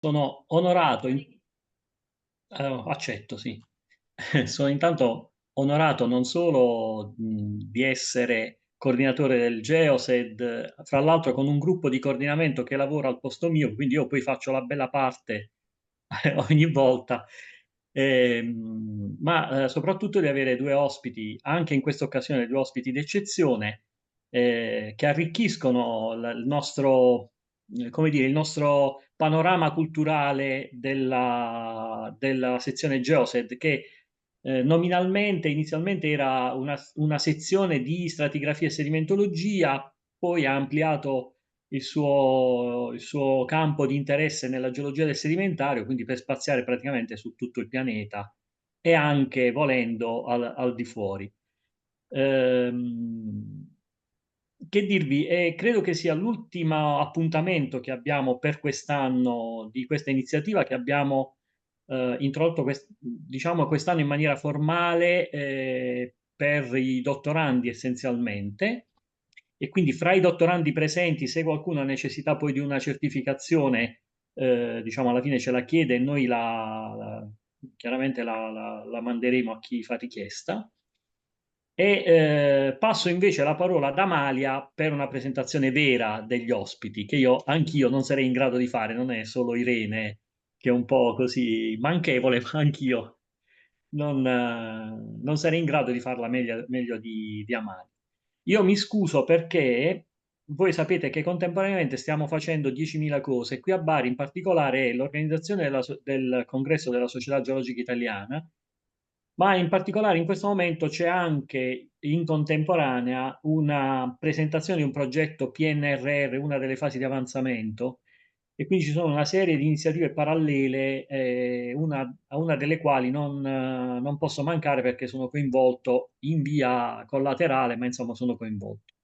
Sono onorato, accetto, sì. Sono intanto onorato non solo di essere coordinatore del GeoSed, fra l'altro con un gruppo di coordinamento che lavora al posto mio, quindi io poi faccio la bella parte ogni volta, ma soprattutto di avere due ospiti, anche in questa occasione due ospiti d'eccezione, che arricchiscono il nostro, come dire, il nostro panorama culturale della sezione GeoSed, che nominalmente, inizialmente era una sezione di stratigrafia e sedimentologia, poi ha ampliato il suo campo di interesse nella geologia del sedimentario, quindi per spaziare praticamente su tutto il pianeta e anche volendo al di fuori. Ehm, che dirvi? Credo che sia l'ultimo appuntamento che abbiamo per quest'anno di questa iniziativa che abbiamo introdotto diciamo quest'anno in maniera formale per i dottorandi essenzialmente. E quindi fra i dottorandi presenti, se qualcuno ha necessità poi di una certificazione, diciamo alla fine ce la chiede e noi chiaramente la manderemo a chi fa richiesta. Passo invece la parola ad Amalia per una presentazione vera degli ospiti, che anch'io non sarei in grado di fare, non è solo Irene che è un po' così manchevole, ma anch'io non sarei in grado di farla meglio di Amalia. Io mi scuso perché voi sapete che contemporaneamente stiamo facendo 10.000 cose. Qui a Bari in particolare è l'organizzazione del congresso della Società Geologica Italiana, ma in particolare in questo momento c'è anche in contemporanea una presentazione di un progetto PNRR, una delle fasi di avanzamento, e quindi ci sono una serie di iniziative parallele, a una delle quali non posso mancare perché sono coinvolto in via collaterale, ma insomma sono coinvolto.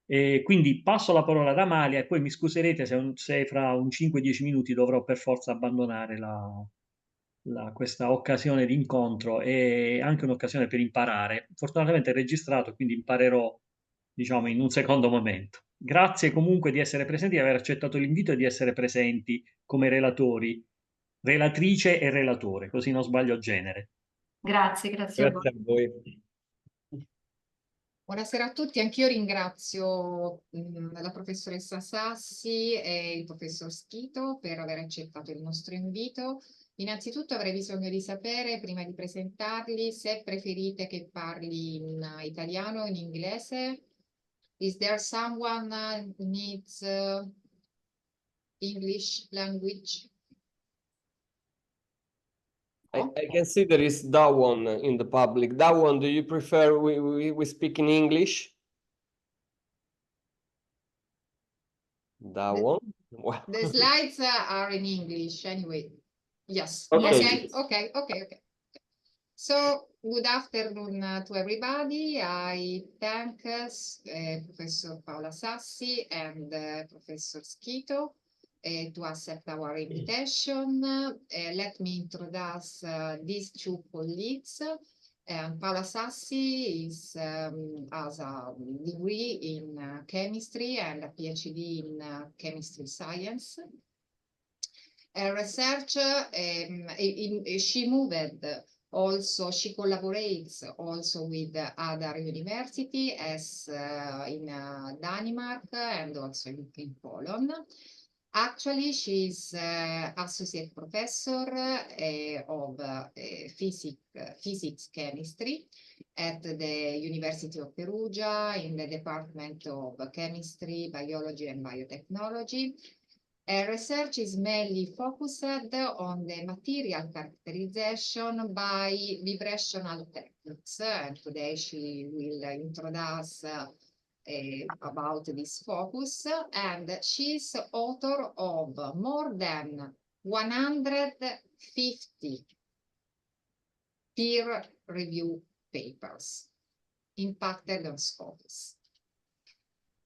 E quindi passo la parola ad Amalia e poi mi scuserete se fra un 5-10 minuti dovrò per forza abbandonare questa occasione di incontro e anche un'occasione per imparare. Fortunatamente è registrato, quindi imparerò, diciamo, in un secondo momento. Grazie comunque di essere presenti, di aver accettato l'invito e di essere presenti come relatori, relatrice e relatore, così non sbaglio genere. Grazie, grazie a voi. Grazie a voi. Buonasera a tutti, anch'io ringrazio la professoressa Sassi e il professor Schito per aver accettato il nostro invito. Innanzitutto avrei bisogno di sapere, prima di presentarli, se preferite che parli in italiano o in inglese. Is there someone who needs English language? I can see there is Dawon in the public. Dawon, do you prefer we speak in English? Dawon? The slides are in English anyway. Yes. Okay. Okay. So, good afternoon to everybody. I thank Professor Paola Sassi and Professor Schito to accept our invitation. Let me introduce these two colleagues. Paola Sassi has a degree in chemistry and a PhD in chemistry science. Research, she collaborates also with other university as in Denmark and also in Poland. Actually, she's associate professor of physics chemistry at the University of Perugia in the Department of Chemistry, Biology and Biotechnology. Research is mainly focused on the material characterization by vibrational techniques. And today she will introduce about this focus. And she's author of more than 150 peer review papers impacted on focus.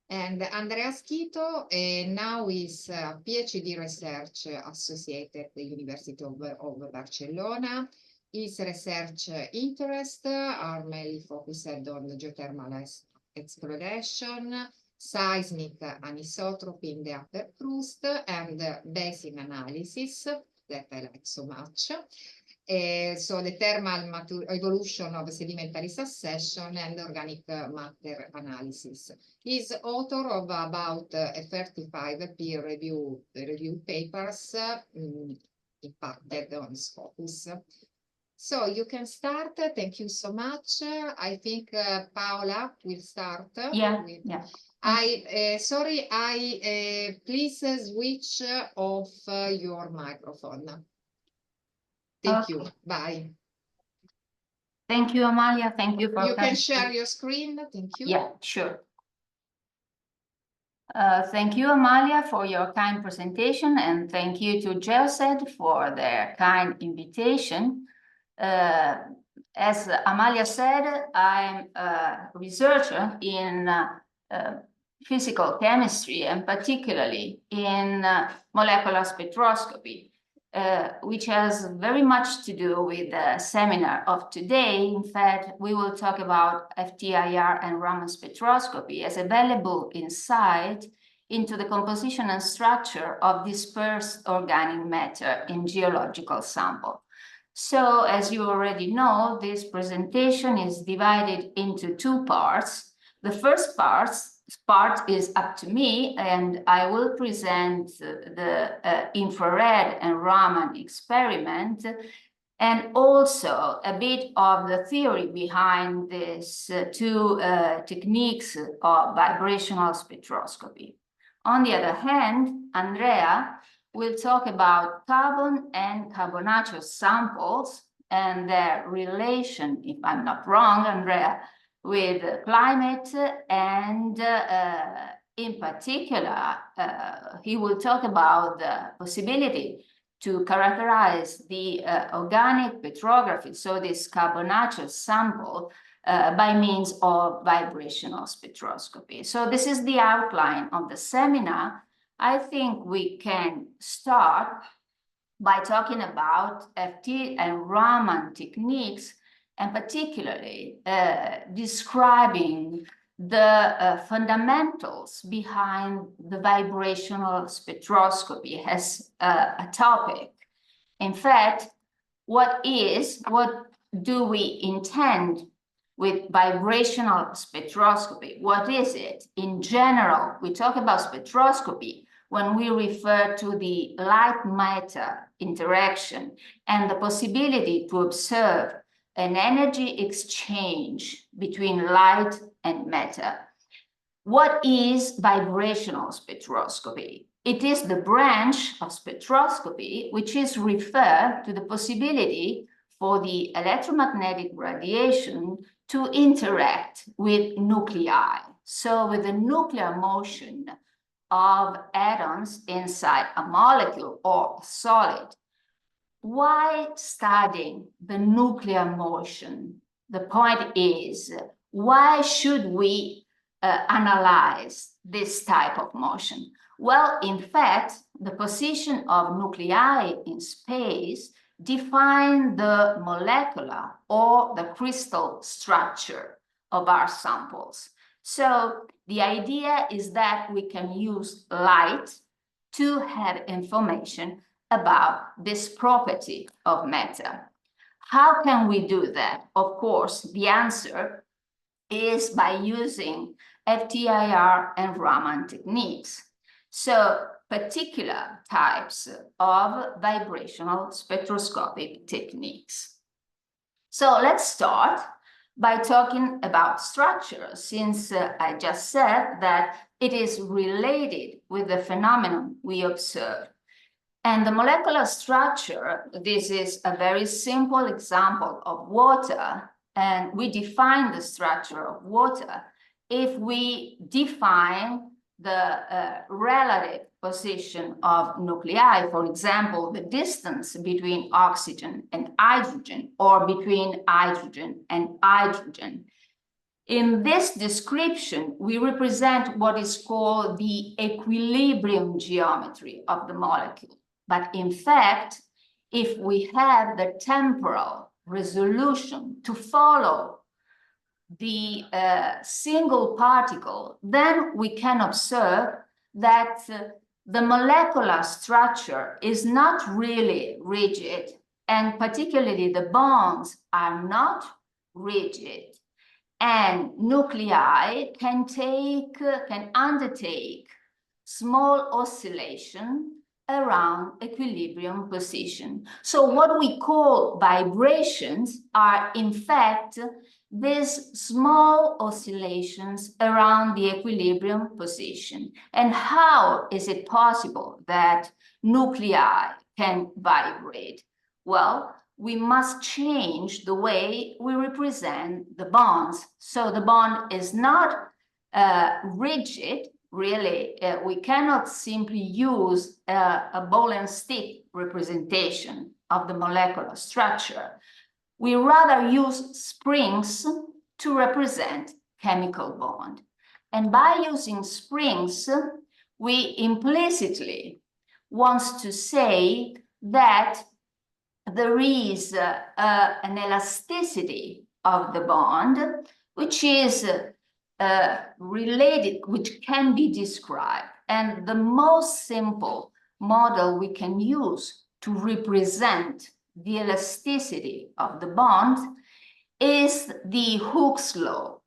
And Andrea Schito now is a PhD research associate at the University of Barcelona. His research interests are mainly focused on the geothermal exploration, seismic anisotropy in the upper crust, and basin analysis that I like so much. So the thermal evolution of sedimentary succession and organic matter analysis. He's author of about 35 peer review papers impacted on Scopus. So you can start. Thank you so much. I think Paola will start. Yeah, with, yeah. Please switch off your microphone. Thank you. Bye. Thank you, Amalia. Thank you for You can share your screen. Thank you. Yeah, sure. Thank you, Amalia, for your kind presentation, and thank you to GeoSed for their kind invitation. As Amalia said, I'm a researcher in physical chemistry, and particularly in molecular spectroscopy, which has very much to do with the seminar of today. In fact, we will talk about FTIR and Raman spectroscopy as a valuable insight into the composition and structure of dispersed organic matter in geological sample. So, as you already know, this presentation is divided into two parts. The first part is up to me, and I will present the infrared and Raman experiment, and also a bit of the theory behind these two techniques of vibrational spectroscopy. On the other hand, Andrea will talk about carbon and carbonaceous samples and their relation, if I'm not wrong, Andrea, with climate, and in particular, he will talk about the possibility to characterize the organic petrography, so this carbonaceous sample, by means of vibrational spectroscopy. So this is the outline of the seminar. I think we can start by talking about FT and Raman techniques, and particularly describing the fundamentals behind the vibrational spectroscopy as a topic. In fact, what do we intend with vibrational spectroscopy? What is it? In general, we talk about spectroscopy when we refer to the light-matter interaction and the possibility to observe an energy exchange between light and matter. What is vibrational spectroscopy? It is the branch of spectroscopy which is referred to the possibility for the electromagnetic radiation to interact with nuclei, so with the nuclear motion of atoms inside a molecule or a solid. Why studying the nuclear motion? The point is, why should we analyze this type of motion? Well, in fact, the position of nuclei in space define the molecular or the crystal structure of our samples. So the idea is that we can use light to have information about this property of matter. How can we do that? Of course, the answer is by using FTIR and Raman techniques. So particular types of vibrational spectroscopic techniques. So let's start by talking about structure, since I just said that it is related with the phenomenon we observe. And the molecular structure, this is a very simple example of water, and we define the structure of water if we define the relative position of nuclei, for example, the distance between oxygen and hydrogen, or between hydrogen and hydrogen. In this description, we represent what is called the equilibrium geometry of the molecule. But in fact, if we have the temporal resolution to follow the single particle, then we can observe that the molecular structure is not really rigid, and particularly the bonds are not rigid, and nuclei can undertake small oscillation around equilibrium position. So what we call vibrations are in fact these small oscillations around the equilibrium position. And how is it possible that nuclei can vibrate? Well, we must change the way we represent the bonds. So the bond is not rigid, really. We cannot simply use a ball and stick representation of the molecular structure. We rather use springs to represent chemical bond. And by using springs, we implicitly want to say that there is an elasticity of the bond, which is related, which can be described. And the most simple model we can use to represent the elasticity of the bond is the Hooke's law.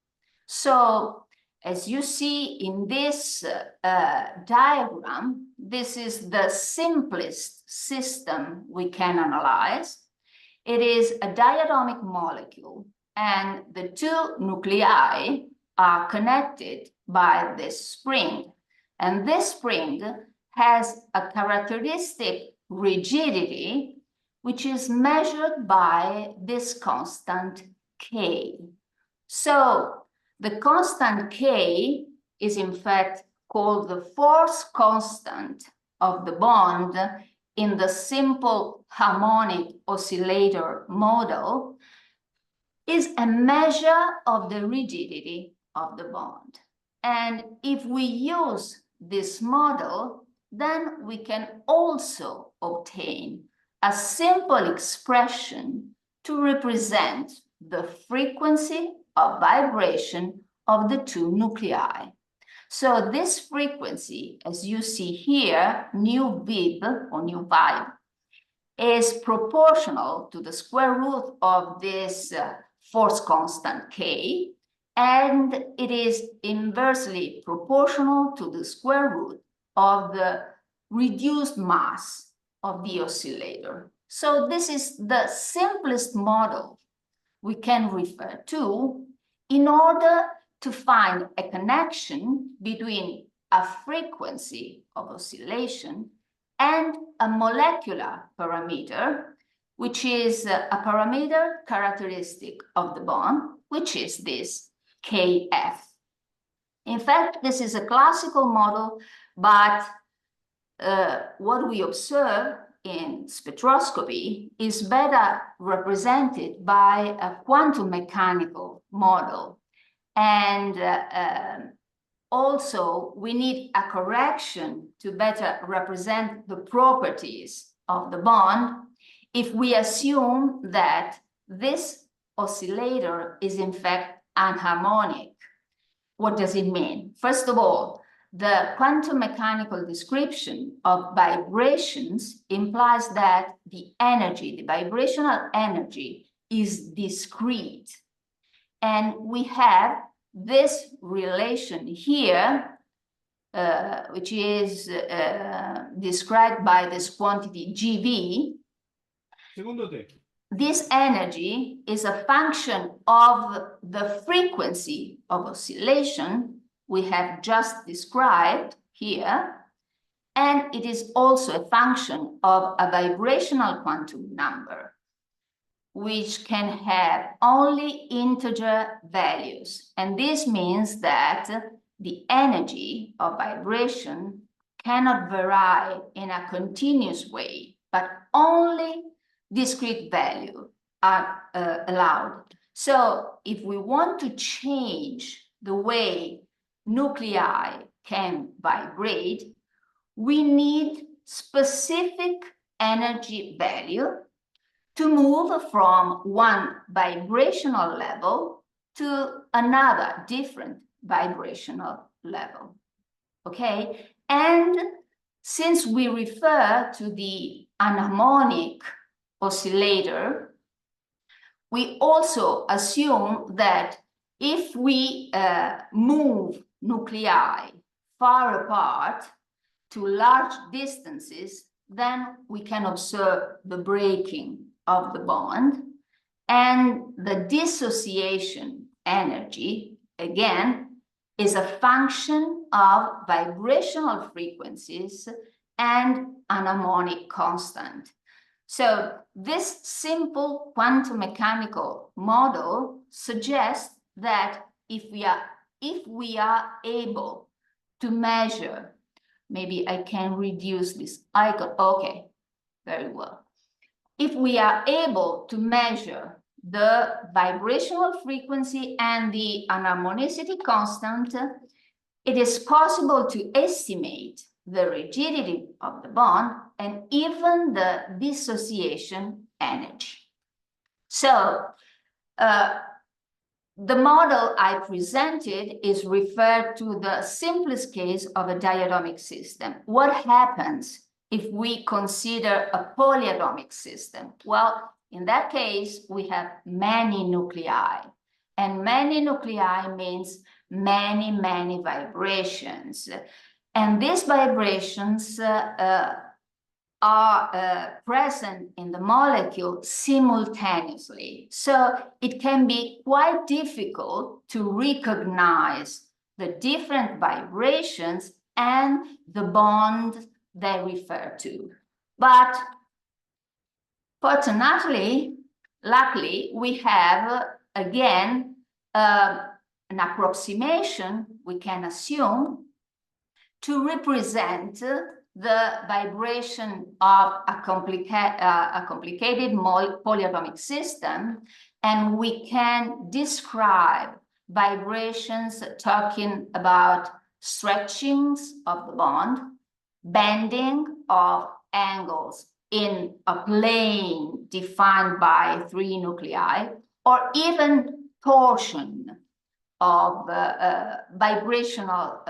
So as you see in this diagram, this is the simplest system we can analyze. It is a diatomic molecule, and the two nuclei are connected by this spring. And this spring has a characteristic rigidity, which is measured by this constant K. So the constant K is in fact called the force constant of the bond in the simple harmonic oscillator model, is a measure of the rigidity of the bond. And if we use this model, then we can also obtain a simple expression to represent the frequency of vibration of the two nuclei. So this frequency, as you see here, nu vib or nu vibe, is proportional to the square root of this force constant K, and it is inversely proportional to the square root of the reduced mass of the oscillator. So this is the simplest model we can refer to in order to find a connection between a frequency of oscillation and a molecular parameter, which is a parameter characteristic of the bond, which is this Kf. In fact, this is a classical model, but what we observe in spectroscopy is better represented by a quantum mechanical model. And also, we need a correction to better represent the properties of the bond if we assume that this oscillator is in fact anharmonic. What does it mean? First of all, the quantum mechanical description of vibrations implies that the energy, the vibrational energy, is discrete. And we have this relation here, which is described by this quantity GV. This energy is a function of the frequency of oscillation we have just described here, and it is also a function of a vibrational quantum number, which can have only integer values. And this means that the energy of vibration cannot vary in a continuous way, but only discrete values are allowed. So if we want to change the way nuclei can vibrate, we need specific energy value to move from one vibrational level to another different vibrational level. Okay, and since we refer to the anharmonic oscillator, we also assume that if we move nuclei far apart to large distances, then we can observe the breaking of the bond, and the dissociation energy, again, is a function of vibrational frequencies and anharmonic constant. So this simple quantum mechanical model suggests that if we are able to measure, maybe I can reduce this icon, okay, very well. If we are able to measure the vibrational frequency and the anharmonicity constant, it is possible to estimate the rigidity of the bond and even the dissociation energy. So the model I presented is referred to the simplest case of a diatomic system. What happens if we consider a polyatomic system? Well, in that case, we have many nuclei, and many nuclei means many, many vibrations. And these vibrations are present in the molecule simultaneously. So it can be quite difficult to recognize the different vibrations and the bond they refer to. But fortunately, luckily, we have, again, an approximation we can assume to represent the vibration of a complicated polyatomic system, and we can describe vibrations talking about stretchings of the bond, bending of angles in a plane defined by 3 nuclei, or even torsion of vibrational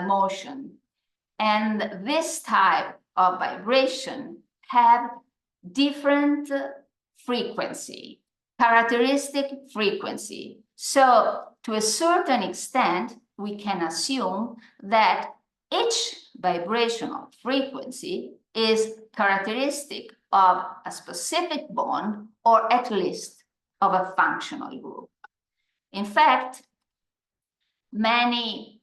motion. And this type of vibration have different frequency, characteristic frequency. So to a certain extent, we can assume that each vibrational frequency is characteristic of a specific bond, or at least of a functional group. In fact, many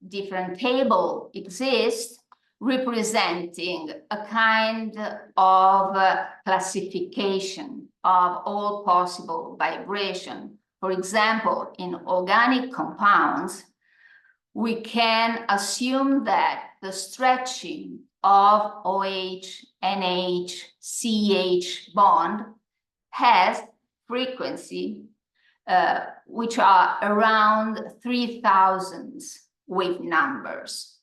different tables exist representing a kind of classification of all possible vibration. For example, in organic compounds, we can assume that the stretching of OH, NH, CH bond has frequency which are around 3,000 wave numbers.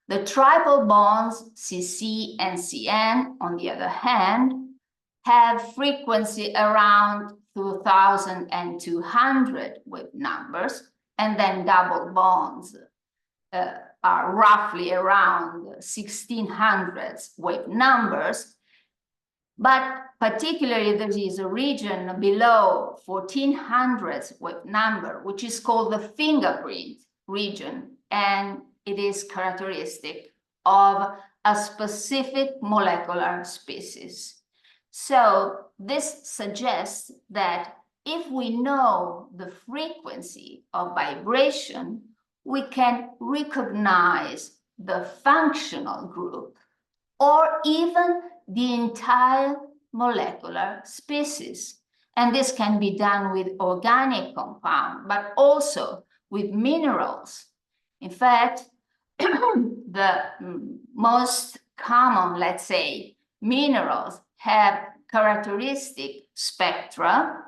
The triple bonds CC and CN, on the other hand, have frequency around 2,200 wave numbers, and then double bonds are roughly around 1,600 wave numbers. But particularly, there is a region below 1,400 wave number, which is called the fingerprint region, and it is characteristic of a specific molecular species. So this suggests that if we know the frequency of vibration, we can recognize the functional group or even the entire molecular species. And this can be done with organic compounds, but also with minerals. In fact, the most common, let's say, minerals have characteristic spectra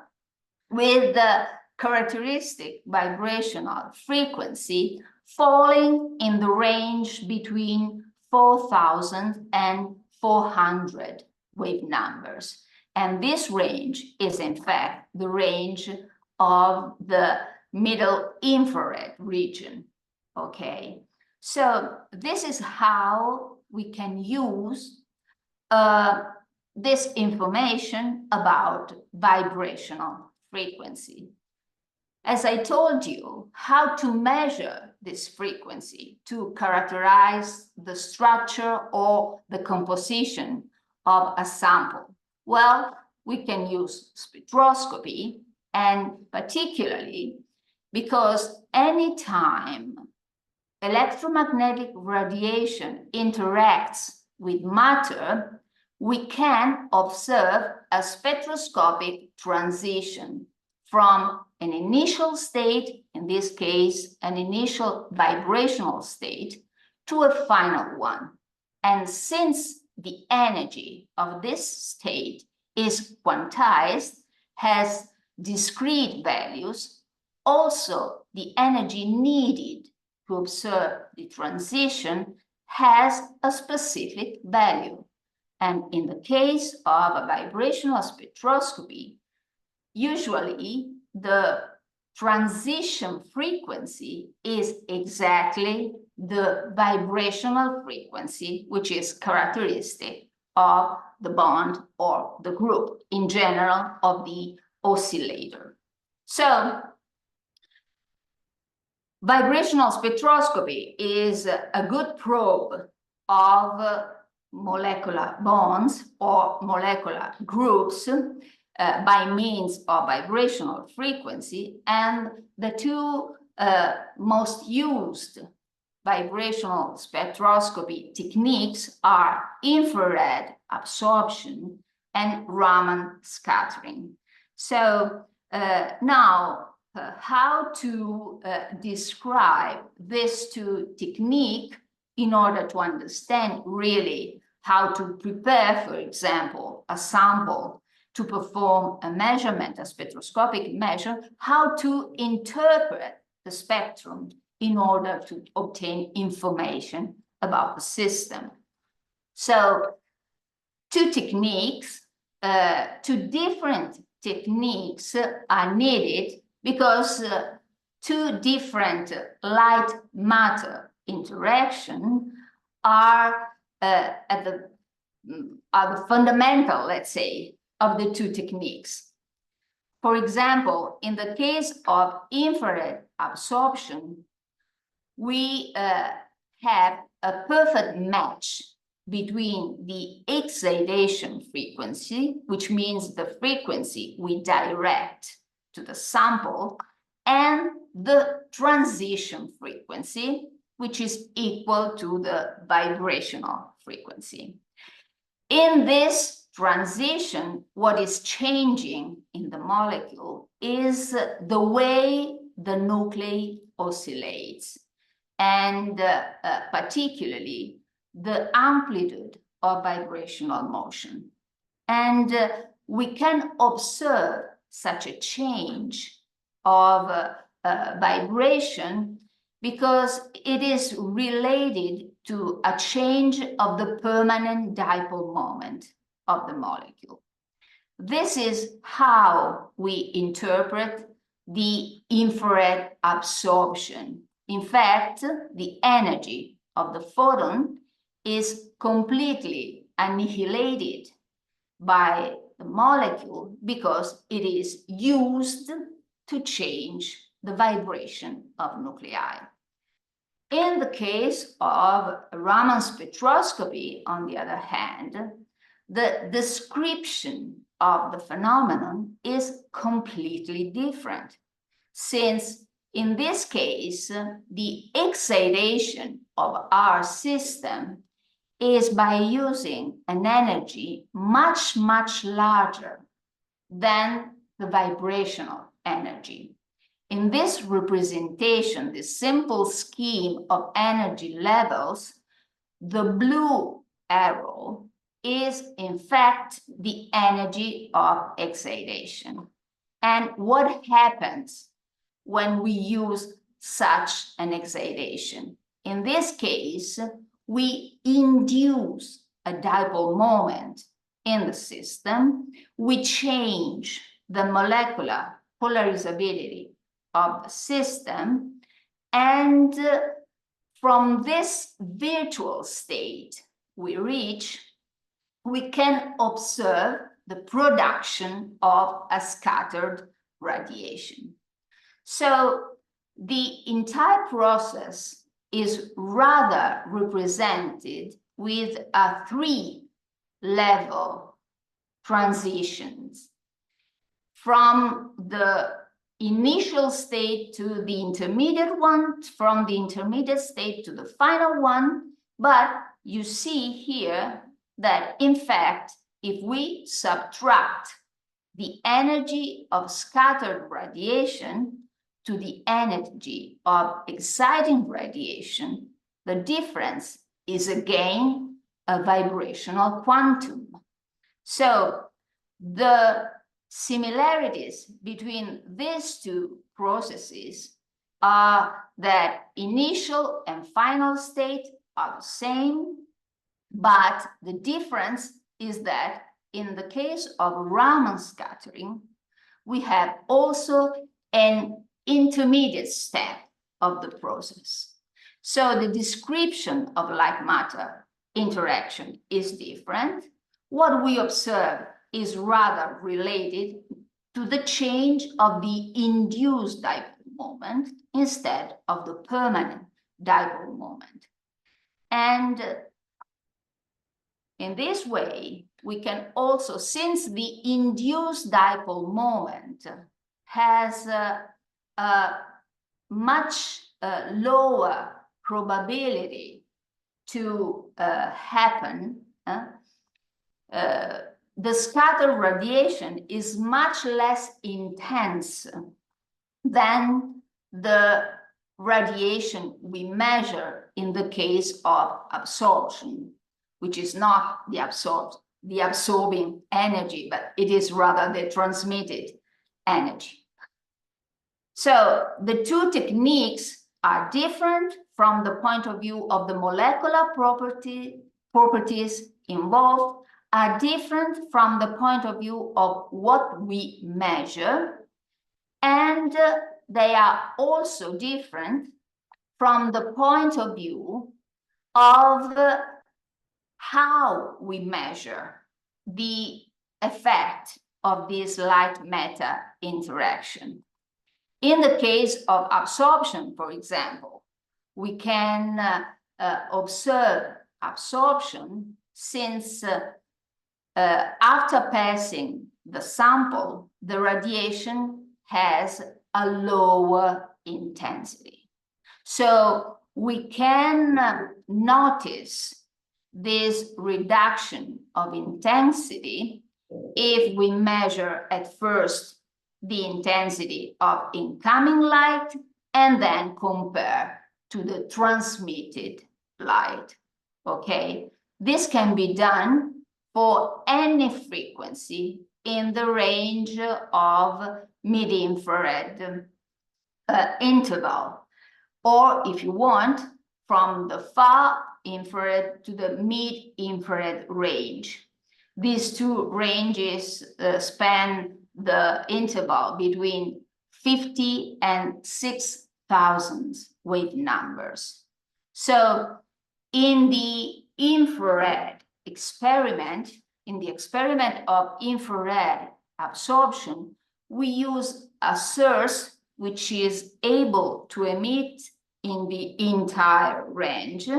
with the characteristic vibrational frequency falling in the range between 4,000 and 400 wave numbers. And this range is, in fact, the range of the middle infrared region, okay? So this is how we can use this information about vibrational frequency. As I told you, how to measure this frequency to characterize the structure or the composition of a sample. Well, we can use spectroscopy, and particularly because anytime electromagnetic radiation interacts with matter, we can observe a spectroscopic transition from an initial state, in this case, an initial vibrational state, to a final one. And since the energy of this state is quantized, has discrete values, also the energy needed to observe the transition has a specific value. And in the case of a vibrational spectroscopy, usually the transition frequency is exactly the vibrational frequency, which is characteristic of the bond or the group in general of the oscillator. So vibrational spectroscopy is a good probe of molecular bonds or molecular groups by means of vibrational frequency, and the two most used vibrational spectroscopy techniques are infrared absorption and Raman scattering. So now, how to describe these two techniques in order to understand really how to prepare, for example, a sample to perform a measurement, a spectroscopic measure, how to interpret the spectrum in order to obtain information about the system. So two techniques, two different techniques are needed because two different light-matter interaction are the fundamental, let's say, of the two techniques. For example, in the case of infrared absorption, we have a perfect match between the excitation frequency, which means the frequency we direct to the sample, and the transition frequency, which is equal to the vibrational frequency. In this transition, what is changing in the molecule is the way the nuclei oscillates, and particularly the amplitude of vibrational motion. And we can observe such a change of vibration because it is related to a change of the permanent dipole moment of the molecule. This is how we interpret the infrared absorption. In fact, the energy of the photon is completely annihilated by the molecule because it is used to change the vibration of nuclei. In the case of Raman spectroscopy, on the other hand, the description of the phenomenon is completely different, since in this case, the excitation of our system is by using an energy much, much larger than the vibrational energy. In this representation, this simple scheme of energy levels, the blue arrow is in fact the energy of excitation. And what happens when we use such an excitation? In this case, we induce a dipole moment in the system, we change the molecular polarizability of the system, and from this virtual state we reach, we can observe the production of a scattered radiation. So the entire process is rather represented with a three-level transitions from the initial state to the intermediate one, from the intermediate state to the final one. But you see here that, in fact, if we subtract the energy of scattered radiation to the energy of exciting radiation, the difference is again a vibrational quantum. So the similarities between these two processes are that initial and final state are the same, but the difference is that in the case of Raman scattering, we have also an intermediate step of the process. So the description of light matter interaction is different. What we observe is rather related to the change of the induced dipole moment instead of the permanent dipole moment. And in this way, we can also, since the induced dipole moment has a much lower probability to happen, the scattered radiation is much less intense than the radiation we measure in the case of absorption, which is not the absorbing energy, but it is rather the transmitted energy. So the two techniques are different from the point of view of the molecular properties involved, are different from the point of view of what we measure, and they are also different from the point of view of how we measure the effect of this light matter interaction. In the case of absorption, for example, we can observe absorption since after passing the sample, the radiation has a lower intensity. So we can notice this reduction of intensity if we measure at first the intensity of incoming light and then compare to the transmitted light. Okay, this can be done for any frequency in the range of mid-infrared interval, or if you want, from the far infrared to the mid-infrared range. These two ranges span the interval between 50 and 6,000 wave numbers. So in the infrared experiment, in the experiment of infrared absorption, we use a source which is able to emit in the entire range,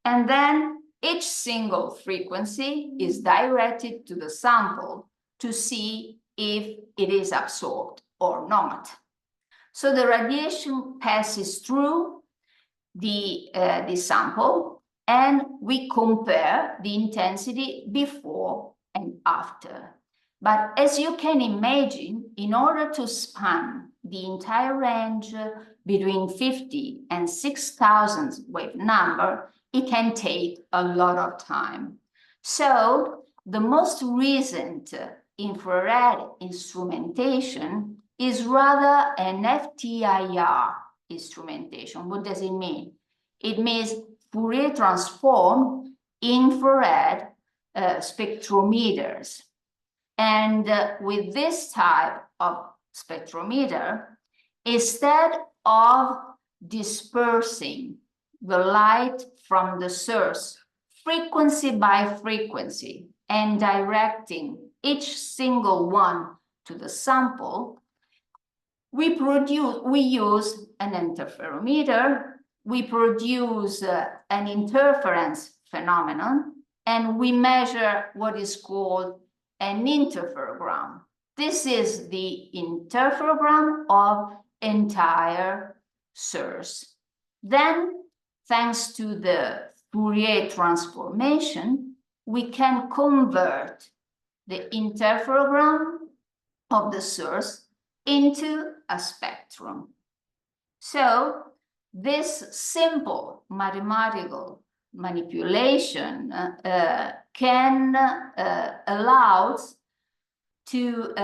and then each single frequency is directed to the sample to see if it is absorbed or not. So the radiation passes through the sample, and we compare the intensity before and after. But as you can imagine, in order to span the entire range between 50 and 6,000 wave number, it can take a lot of time. So the most recent infrared instrumentation is rather an FTIR instrumentation. What does it mean? It means Fourier transform infrared spectrometers. And with this type of spectrometer, instead of dispersing the light from the source frequency by frequency and directing each single one to the sample, we use an interferometer, we produce an interference phenomenon, and we measure what is called an interferogram. This is the interferogram of entire source. Then, thanks to the Fourier transformation, we can convert the interferogram of the source into a spectrum. So this simple mathematical manipulation can allow us to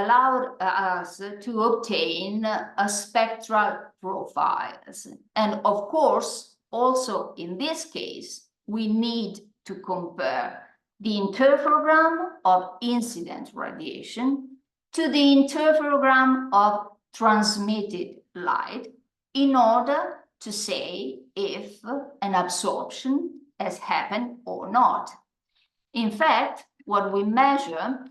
obtain a spectral profiles. And of course, also in this case, we need to compare the interferogram of incident radiation to the interferogram of transmitted light in order to say if an absorption has happened or not. In fact, what we measure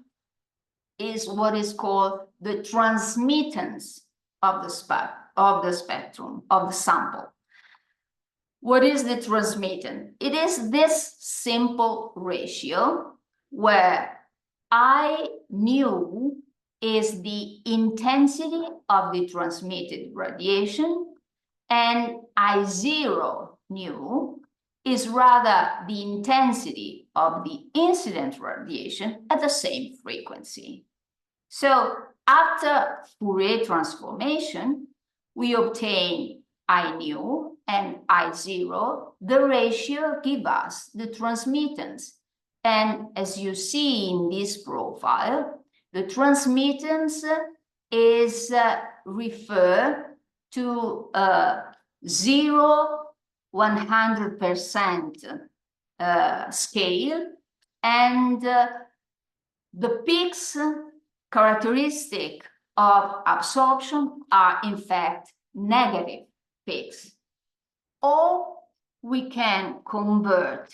is what is called the transmittance of the spectrum, of the sample. What is the transmittance? It is this simple ratio where I nu is the intensity of the transmitted radiation and I0 nu is rather the intensity of the incident radiation at the same frequency. So after Fourier transformation, we obtain I nu and I0. The ratio gives us the transmittance. And as you see in this profile, the transmittance is referred to 0-100% scale, and the peaks characteristic of absorption are in fact negative peaks. Or we can convert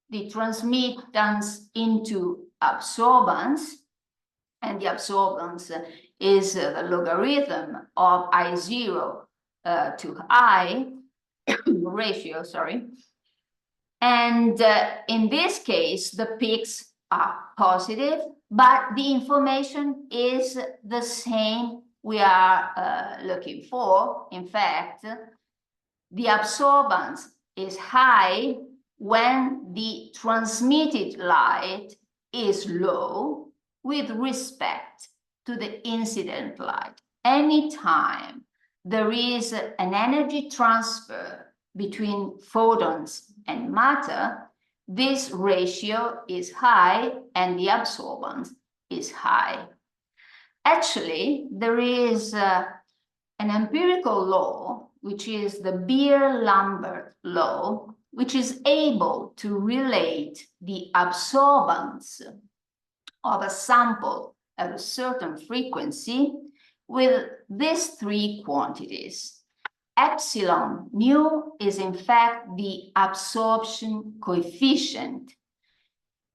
the transmittance into absorbance, and the absorbance is the logarithm of I0 to I ratio, sorry. And in this case, the peaks are positive, but the information is the same we are looking for. In fact, the absorbance is high when the transmitted light is low with respect to the incident light. Anytime there is an energy transfer between photons and matter, this ratio is high and the absorbance is high. Actually, there is an empirical law, which is the Beer-Lambert law, which is able to relate the absorbance of a sample at a certain frequency with these three quantities. Epsilon mu is in fact the absorption coefficient.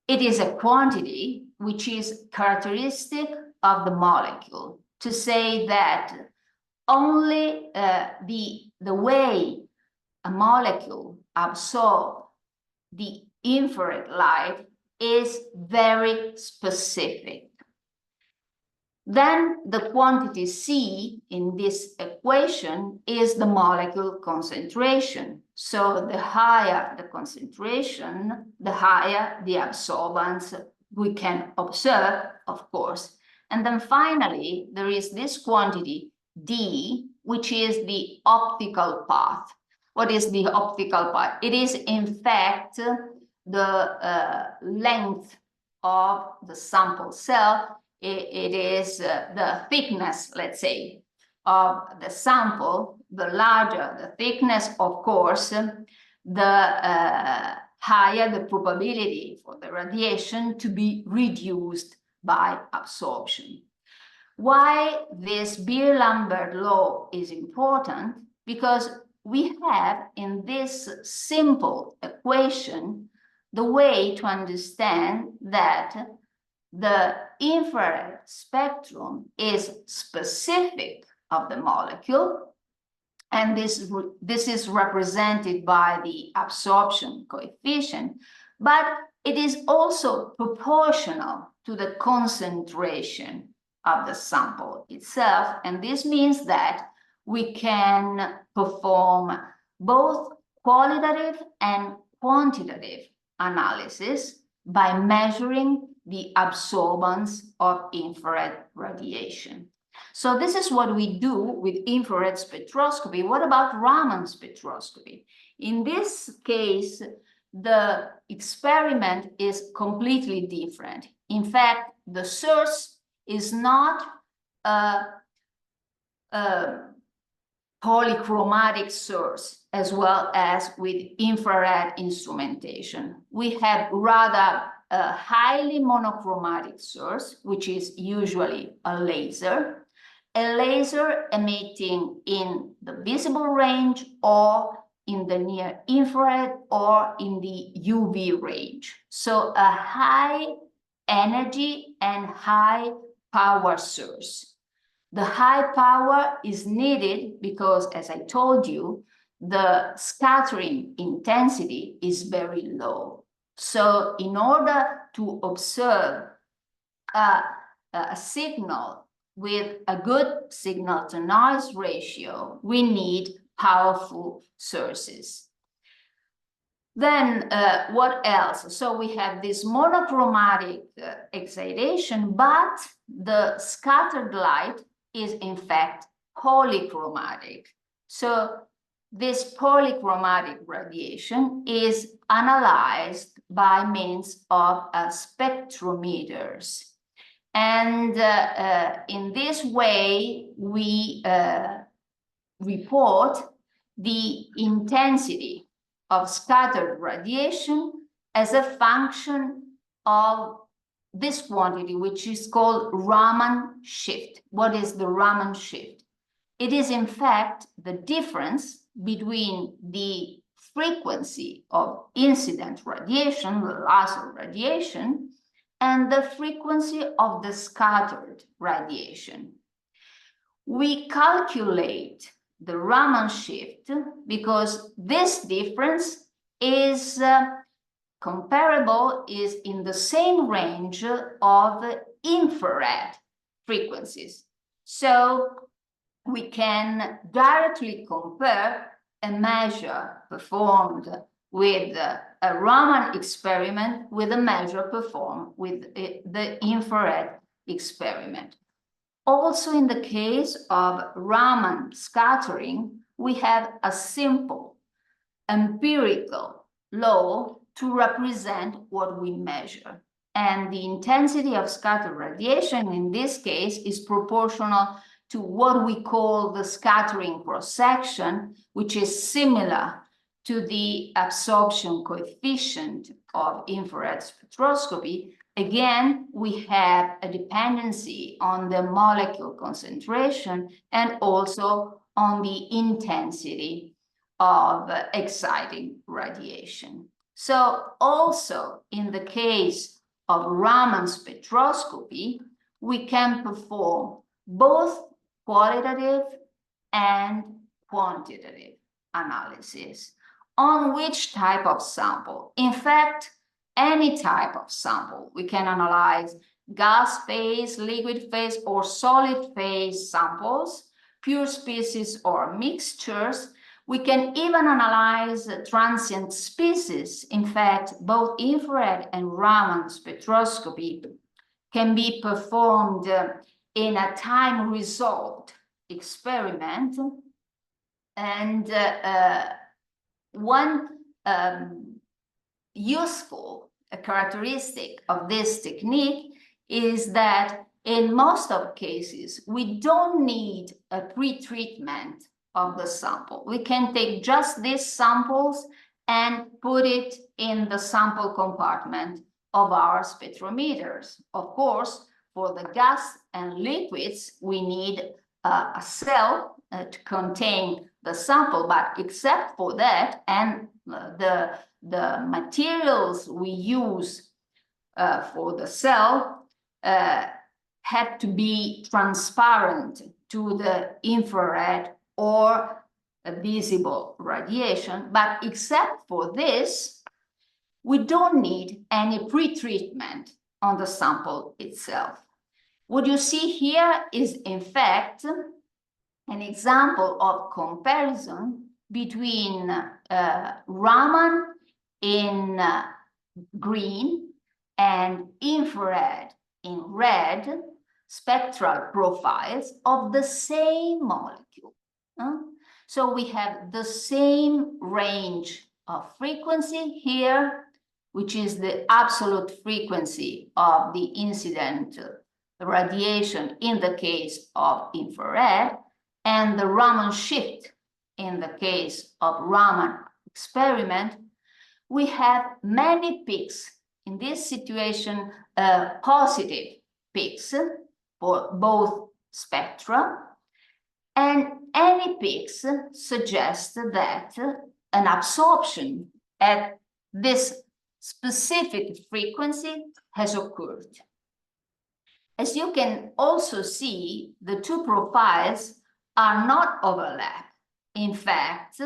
It is a quantity which is characteristic of the molecule, to say that only the way a molecule absorbs the infrared light is very specific. Then the quantity C in this equation is the molecule concentration. So the higher the concentration, the higher the absorbance we can observe, of course. And then finally, there is this quantity D, which is the optical path. What is the optical path? It is in fact the length of the sample cell. It is the thickness, let's say, of the sample. The larger the thickness, of course, the higher the probability for the radiation to be reduced by absorption. Why this Beer-Lambert law is important? Because we have in this simple equation the way to understand that the infrared spectrum is specific of the molecule, and this is represented by the absorption coefficient, but it is also proportional to the concentration of the sample itself, and this means that we can perform both qualitative and quantitative analysis by measuring the absorbance of infrared radiation. So this is what we do with infrared spectroscopy. What about Raman spectroscopy? In this case, the experiment is completely different. In fact, the source is not a polychromatic source, as well as with infrared instrumentation. We have rather a highly monochromatic source, which is usually a laser emitting in the visible range or in the near infrared or in the UV range. So a high energy and high power source. The high power is needed because, as I told you, the scattering intensity is very low. So in order to observe a signal with a good signal-to-noise ratio, we need powerful sources. Then what else? So we have this monochromatic excitation, but the scattered light is in fact polychromatic. So this polychromatic radiation is analyzed by means of spectrometers. And in this way, we report the intensity of scattered radiation as a function of this quantity, which is called Raman shift. What is the Raman shift? It is in fact the difference between the frequency of incident radiation, the laser radiation, and the frequency of the scattered radiation. We calculate the Raman shift because this difference is comparable, is in the same range of infrared frequencies. So we can directly compare a measure performed with a Raman experiment with a measure performed with the infrared experiment. Also, in the case of Raman scattering, we have a simple empirical law to represent what we measure. And the intensity of scattered radiation in this case is proportional to what we call the scattering cross-section, which is similar to the absorption coefficient of infrared spectroscopy. Again, we have a dependency on the molecule concentration and also on the intensity of exciting radiation. So also in the case of Raman spectroscopy, we can perform both qualitative and quantitative analysis. On which type of sample? In fact, any type of sample. We can analyze gas phase, liquid phase, or solid phase samples, pure species or mixtures. We can even analyze transient species. In fact, both infrared and Raman spectroscopy can be performed in a time-resolved experiment. And one useful characteristic of this technique is that in most of cases, we don't need a pre-treatment of the sample. We can take just these samples and put it in the sample compartment of our spectrometers. Of course, for the gas and liquids, we need a cell to contain the sample, but except for that, and the materials we use for the cell had to be transparent to the infrared or visible radiation. But except for this, we don't need any pre-treatment on the sample itself. What you see here is, in fact, an example of comparison between Raman in green and infrared in red spectral profiles of the same molecule. So we have the same range of frequency here, which is the absolute frequency of the incident radiation in the case of infrared, and the Raman shift in the case of Raman experiment. We have many peaks. In this situation, positive peaks for both spectra, and any peaks suggest that an absorption at this specific frequency has occurred. As you can also see, the two profiles are not overlapped. In fact,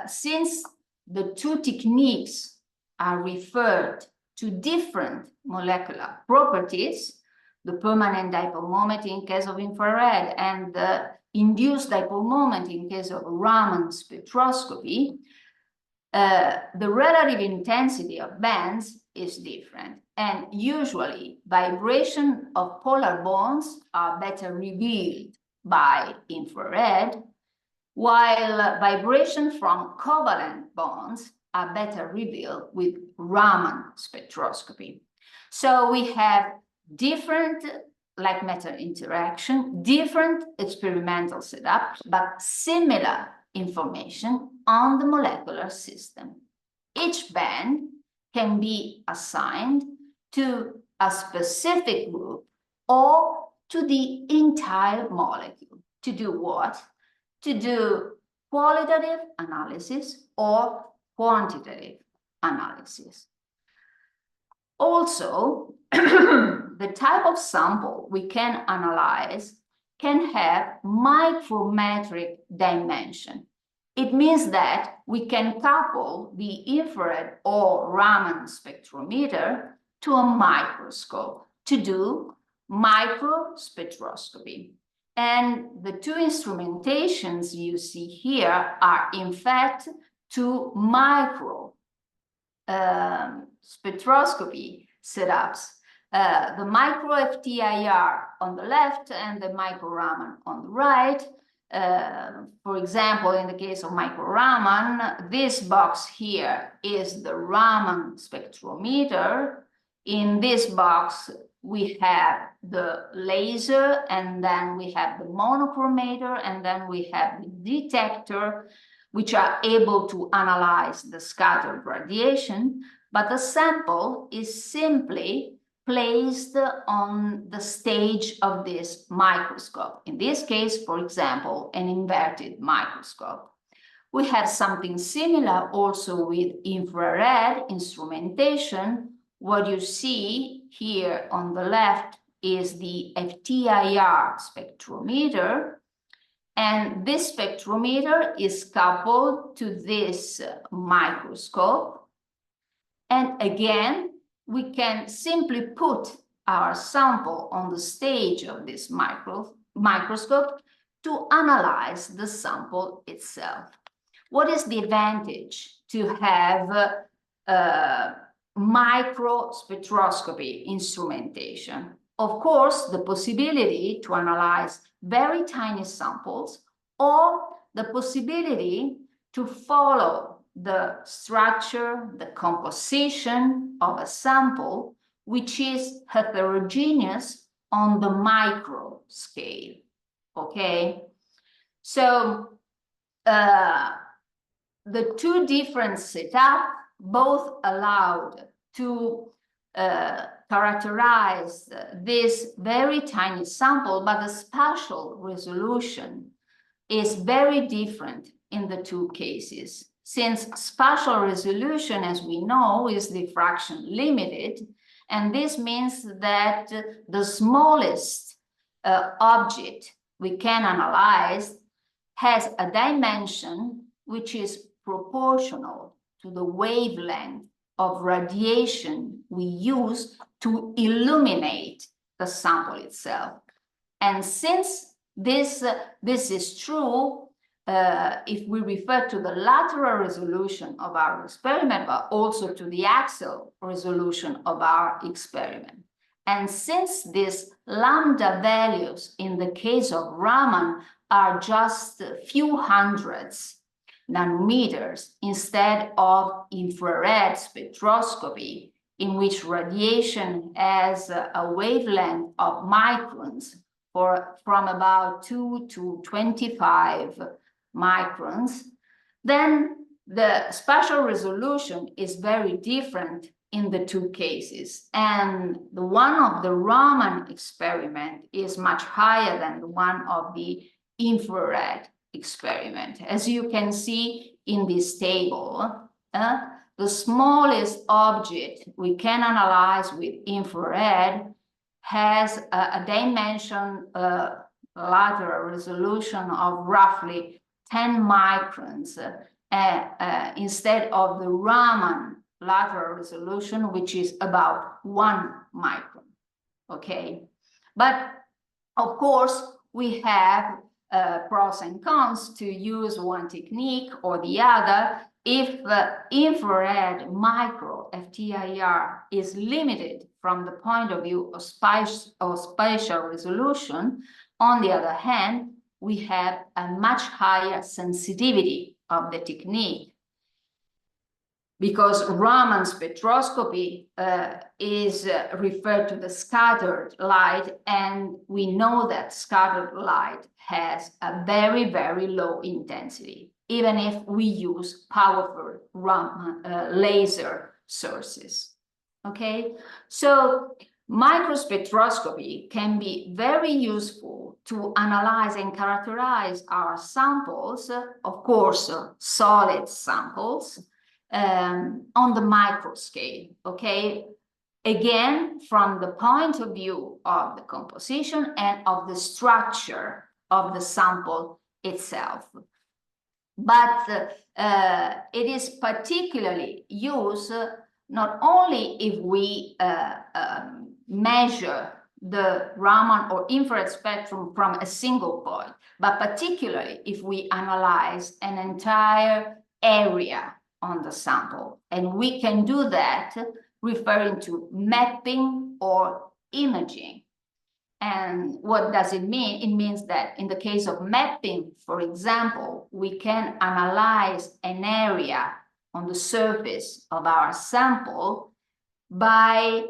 since the two techniques are referred to different molecular properties, the permanent dipole moment in case of infrared and the induced dipole moment in case of Raman spectroscopy, the relative intensity of bands is different, and usually vibration of polar bonds are better revealed by infrared, while vibration from covalent bonds are better revealed with Raman spectroscopy. So we have different like matter interaction, different experimental setups, but similar information on the molecular system. Each band can be assigned to a specific group or to the entire molecule. To do what? To do qualitative analysis or quantitative analysis. Also, the type of sample we can analyze can have micrometric dimension. It means that we can couple the infrared or Raman spectrometer to a microscope to do microspectroscopy. And the two instrumentations you see here are in fact two micro spectroscopy setups. The micro FTIR on the left and the micro Raman on the right. For example, in the case of micro Raman, this box here is the Raman spectrometer. In this box, we have the laser, and then we have the monochromator, and then we have the detector, which are able to analyze the scattered radiation, but the sample is simply placed on the stage of this microscope. In this case, for example, an inverted microscope. We have something similar also with infrared instrumentation. What you see here on the left is the FTIR spectrometer. And this spectrometer is coupled to this microscope. And again, we can simply put our sample on the stage of this microscope to analyze the sample itself. What is the advantage to have microspectroscopy instrumentation? Of course, the possibility to analyze very tiny samples, or the possibility to follow the structure, the composition of a sample, which is heterogeneous on the micro scale, okay? So the two different setups both allowed to characterize this very tiny sample, but the spatial resolution is very different in the two cases. Since spatial resolution, as we know, is diffraction limited, and this means that the smallest object we can analyze has a dimension which is proportional to the wavelength of radiation we use to illuminate the sample itself. And since this is true, if we refer to the lateral resolution of our experiment, but also to the axial resolution of our experiment. And since these lambda values in the case of Raman are just a few hundreds nanometers instead of infrared spectroscopy, in which radiation has a wavelength of microns from about 2 to 25 microns, then the spatial resolution is very different in the two cases. And the one of the Raman experiment is much higher than the one of the infrared experiment. As you can see in this table, the smallest object we can analyze with infrared has a dimension lateral resolution of roughly 10 microns instead of the Raman lateral resolution, which is about 1 micron. Okay, but of course we have pros and cons to use one technique or the other. If infrared micro FTIR is limited from the point of view of spatial resolution, on the other hand, we have a much higher sensitivity of the technique, because Raman spectroscopy is referred to the scattered light, and we know that scattered light has a very, very low intensity, even if we use powerful laser sources. Okay, so microspectroscopy can be very useful to analyze and characterize our samples, of course, solid samples, on the micro scale, okay? Again, from the point of view of the composition and of the structure of the sample itself. But it is particularly used not only if we measure the Raman or infrared spectrum from a single point, but particularly if we analyze an entire area on the sample. And we can do that referring to mapping or imaging. And what does it mean? It means that in the case of mapping, for example, we can analyze an area on the surface of our sample by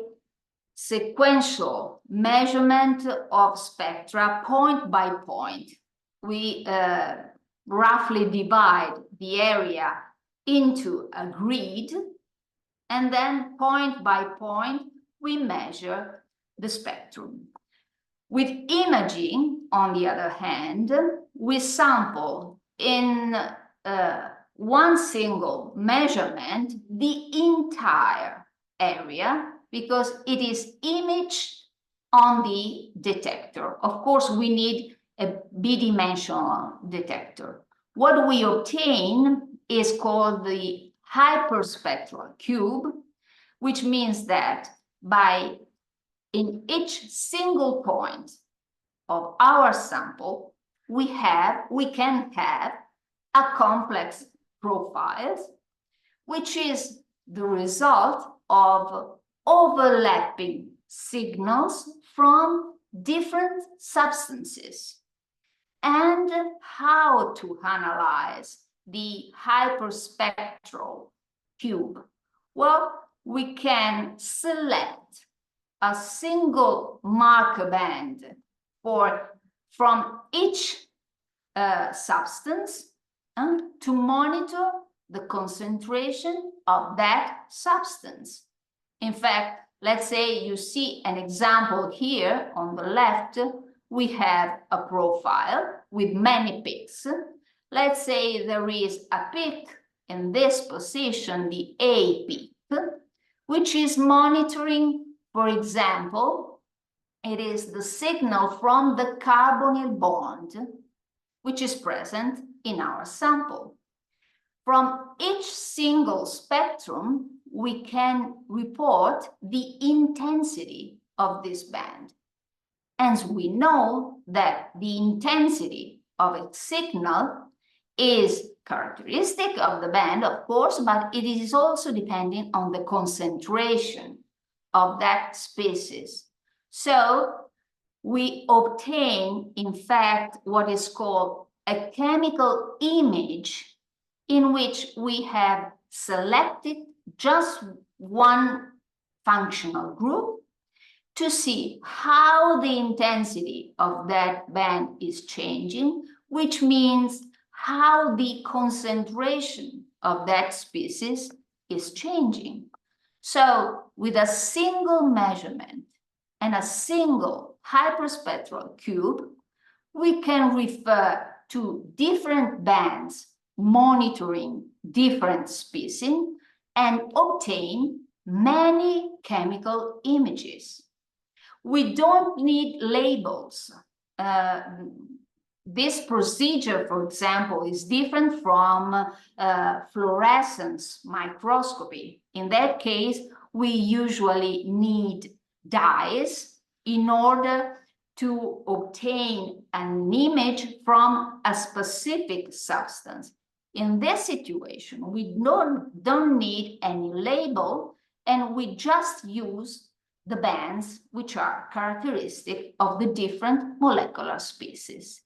sequential measurement of spectra point by point. We roughly divide the area into a grid, and then point by point we measure the spectrum. With imaging, on the other hand, we sample in one single measurement the entire area, because it is imaged on the detector. Of course, we need a bidimensional detector. What we obtain is called the hyperspectral cube, which means that in each single point of our sample, we can have a complex profile, which is the result of overlapping signals from different substances. And how to analyze the hyperspectral cube? Well, we can select a single marker band from each substance to monitor the concentration of that substance. In fact, let's say you see an example here on the left. We have a profile with many peaks. Let's say there is a peak in this position, the A peak, which is monitoring, for example, it is the signal from the carbonyl bond, which is present in our sample. From each single spectrum, we can report the intensity of this band. And we know that the intensity of a signal is characteristic of the band, of course, but it is also depending on the concentration of that species. So we obtain, in fact, what is called a chemical image in which we have selected just one functional group to see how the intensity of that band is changing, which means how the concentration of that species is changing. So with a single measurement and a single hyperspectral cube, we can refer to different bands monitoring different species and obtain many chemical images. We don't need labels. This procedure, for example, is different from fluorescence microscopy. In that case, we usually need dyes in order to obtain an image from a specific substance. In this situation, we don't need any label, and we just use the bands which are characteristic of the different molecular species.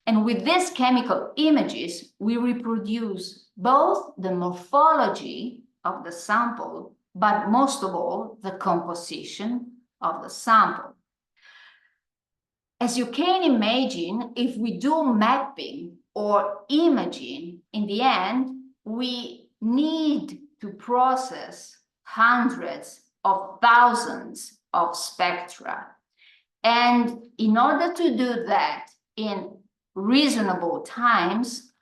And with these chemical images, we reproduce both the morphology of the sample, but most of all, the composition of the sample. As you can imagine, if we do mapping or imaging, in the end, we need to process hundreds of thousands of spectra. And in order to do that in reasonable times,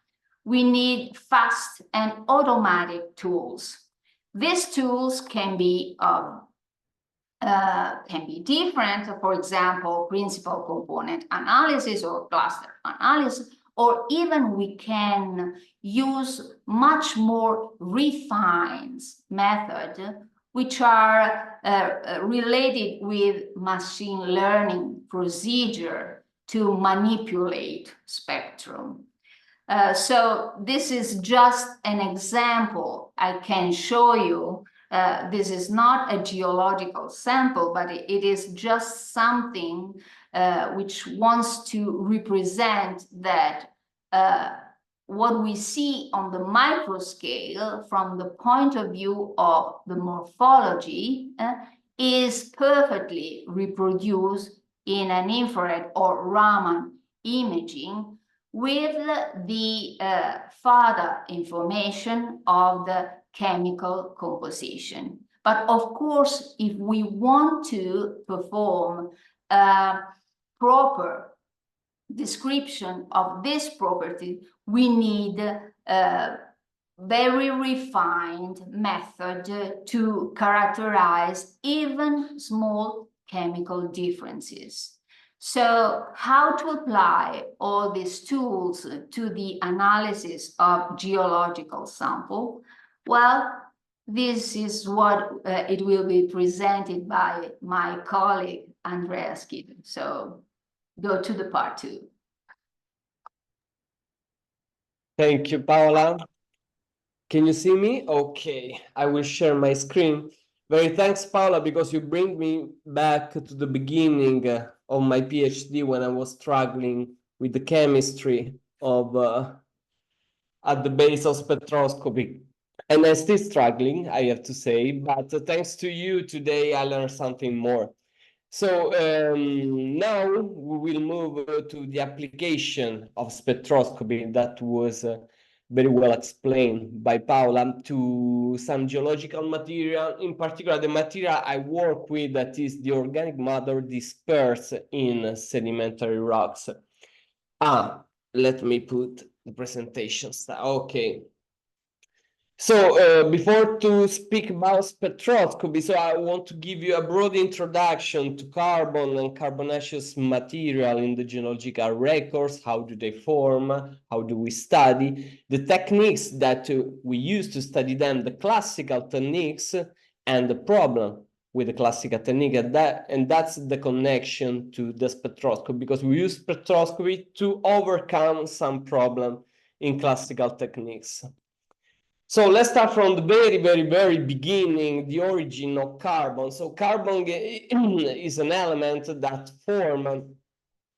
we need fast and automatic tools. These tools can be different, for example, principal component analysis or cluster analysis, or even we can use much more refined methods, which are related with machine learning procedure to manipulate spectrum. So this is just an example I can show you. This is not a geological sample, but it is just something which wants to represent that what we see on the micro scale from the point of view of the morphology is perfectly reproduced in an infrared or Raman imaging with the further information of the chemical composition. But of course, if we want to perform a proper description of this property, we need a very refined method to characterize even small chemical differences. So how to apply all these tools to the analysis of geological sample? Well, this is what it will be presented by my colleague, Andrea Skidden. So go to the part 2. Thank you, Paola. Can you see me? Okay, I will share my screen. Very thanks, Paola, because you bring me back to the beginning of my PhD when I was struggling with the chemistry of at the base of spectroscopy. And I'm still struggling, I have to say, but thanks to you today, I learned something more. So now we will move to the application of spectroscopy that was very well explained by Paola, to some geological material, in particular the material I work with, that is the organic matter dispersed in sedimentary rocks. Let me put the presentation style. Okay. So before to speak about spectroscopy, so I want to give you a broad introduction to carbon and carbonaceous material in the geological records. How do they form? How do we study? The techniques that we use to study them, the classical techniques, and the problem with the classical technique, and that's the connection to the spectroscopy, because we use spectroscopy to overcome some problem in classical techniques. So let's start from the very beginning, the origin of carbon. So carbon is an element that forms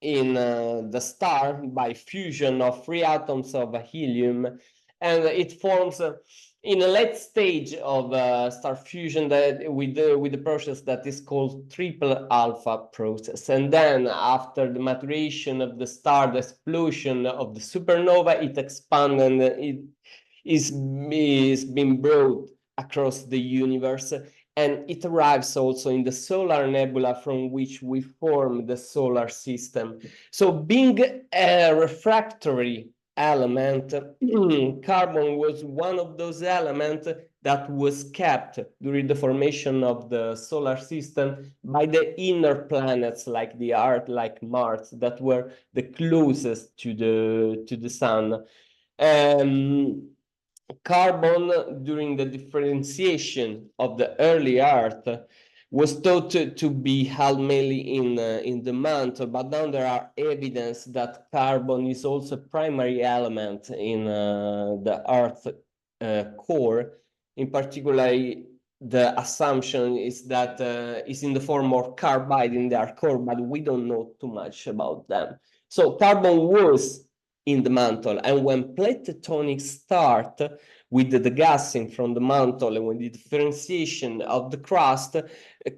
in the star by fusion of 3 atoms of helium, and it forms in a late stage of star fusion that with the process that is called triple alpha process. And then after the maturation of the star, the explosion of the supernova, it expanded and it is being brought across the universe, and it arrives also in the solar nebula from which we form the solar system. So being a refractory element, carbon was one of those elements that was kept during the formation of the solar system by the inner planets like the Earth, like Mars, that were the closest to the sun. Carbon, during the differentiation of the early Earth, was thought to be held mainly in the mantle, but now there are evidence that carbon is also a primary element in the Earth core. In particular, the assumption is that it's in the form of carbide in their core, but we don't know too much about them. So carbon was in the mantle, and when plate tectonics start with the gassing from the mantle and with the differentiation of the crust,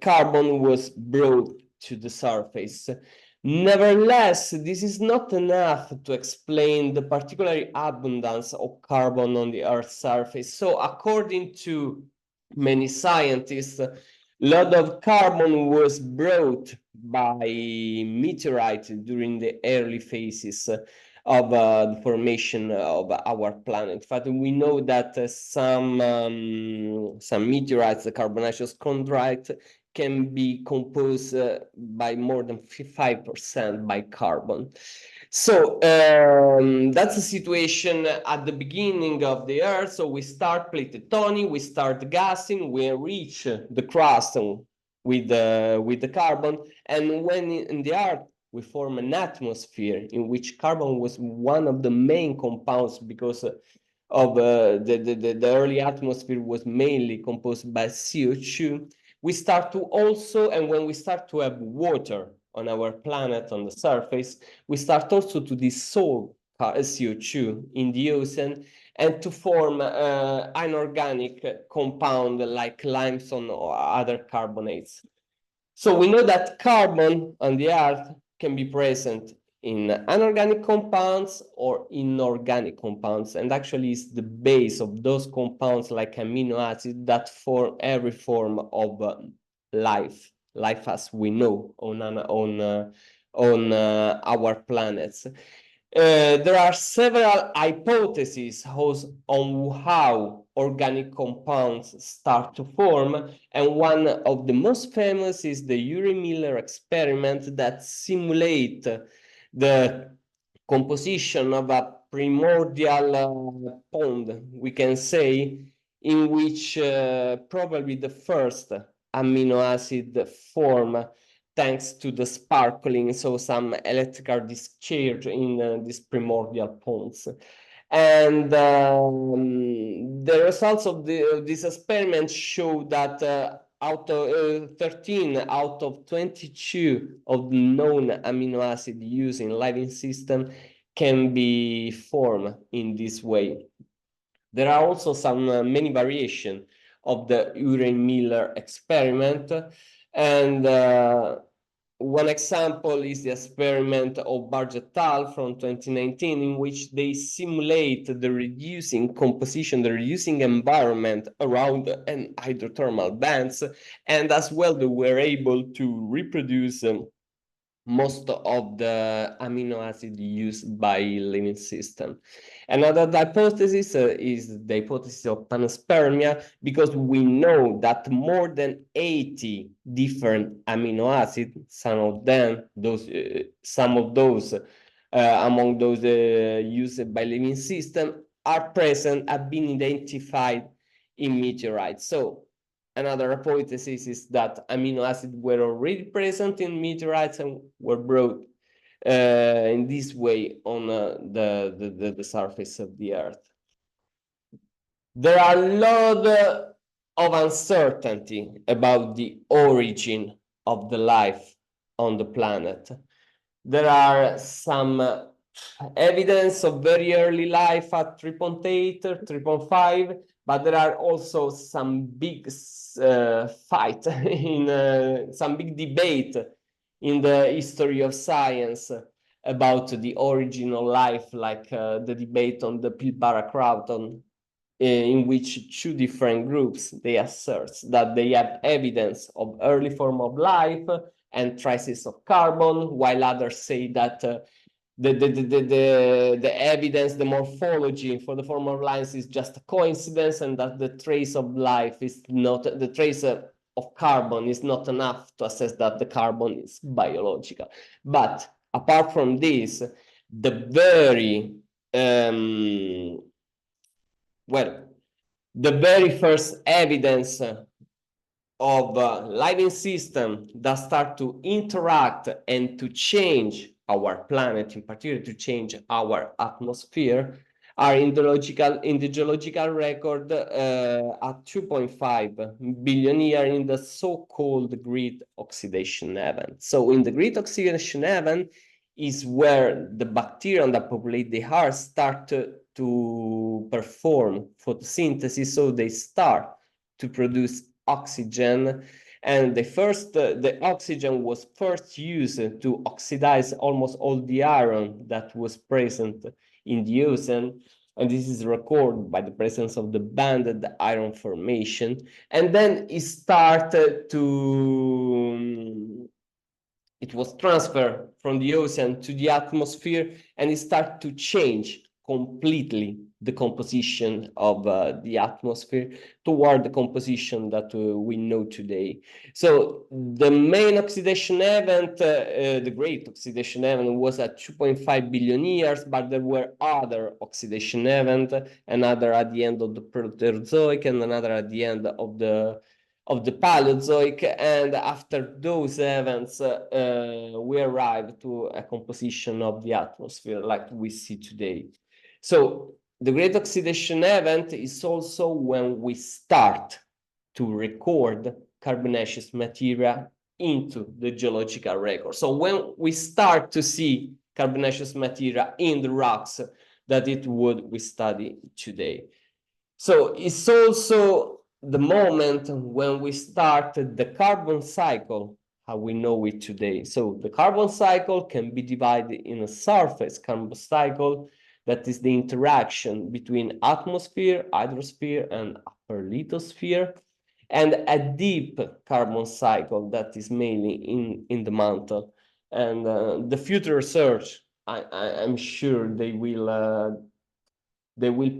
carbon was brought to the surface. Nevertheless, this is not enough to explain the particular abundance of carbon on the Earth's surface. So according to many scientists, a lot of carbon was brought by meteorites during the early phases of the formation of our planet. In fact, we know that some meteorites, the carbonaceous chondrite, can be composed by more than 5% by carbon. So that's the situation at the beginning of the Earth. So we start plate tectonic, we start gassing, we reach the crust with the carbon, and when in the Earth we form an atmosphere in which carbon was one of the main compounds, because of the early atmosphere was mainly composed by CO2. We start to also, and when we start to have water on our planet on the surface, we start also to dissolve CO2 in the ocean and to form inorganic compound like limestone or other carbonates. So we know that carbon on the Earth can be present in anorganic compounds or inorganic compounds, and actually is the base of those compounds like amino acids that form every form of life as we know on our planets. There are several hypotheses on how organic compounds start to form, and one of the most famous is the Urey-Miller experiment that simulates the composition of a primordial pond, we can say, in which probably the first amino acid form thanks to the sparkling, so some electrical discharge in these primordial ponds. And the results of this experiment show that out of 13 out of 22 of the known amino acid used in living system can be formed in this way. There are also some many variations of the Urey-Miller experiment, and one example is the experiment of Barge et al. From 2019, in which they simulate the reducing composition, the reducing environment around an hydrothermal bands, and as well they were able to reproduce most of the amino acid used by living system. Another hypothesis is the hypothesis of panspermia, because we know that more than 80 different amino acids, some of those among those used by living system are present, have been identified in meteorites. So another hypothesis is that amino acids were already present in meteorites and were brought in this way on the surface of the Earth. There are a lot of uncertainty about the origin of the life on the planet. There are some evidence of very early life at 3.8 or 3.5, but there are also some big fight in some big debate in the history of science about the origin of life, like the debate on the Pilbara Craton, in which two different groups, they assert that they have evidence of early form of life and traces of carbon, while others say that the evidence, the morphology for the form of life is just a coincidence, and that the trace of life is not, the trace of carbon is not enough to assess that the carbon is biological. But apart from this, the very the very first evidence of living system that start to interact and to change our planet, in particular to change our atmosphere, are in the geological record at 2.5 billion years in the so-called Great Oxidation Event. So in the Great Oxidation Event is where the bacteria that populate the Earth start to perform photosynthesis, so they start to produce oxygen, and the oxygen was first used to oxidize almost all the iron that was present in the ocean, and this is recorded by the presence of the banded iron formation. And then it was transferred from the ocean to the atmosphere, and it started to change completely the composition of the atmosphere toward the composition that we know today. So the main oxidation event, the Great Oxidation Event, was at 2.5 billion years, but there were other oxidation events, another at the end of the Proterozoic and another at the end of the Paleozoic, and after those events, we arrived to a composition of the atmosphere like we see today. So the Great Oxidation Event is also when we start to record carbonaceous material into the geological record. So when we start to see carbonaceous material in the rocks that we study today. So it's also the moment when we started the carbon cycle, how we know it today. So the carbon cycle can be divided in a surface carbon cycle, that is the interaction between atmosphere, hydrosphere, and upper lithosphere, and a deep carbon cycle that is mainly in the mantle. And the future research, I'm sure they will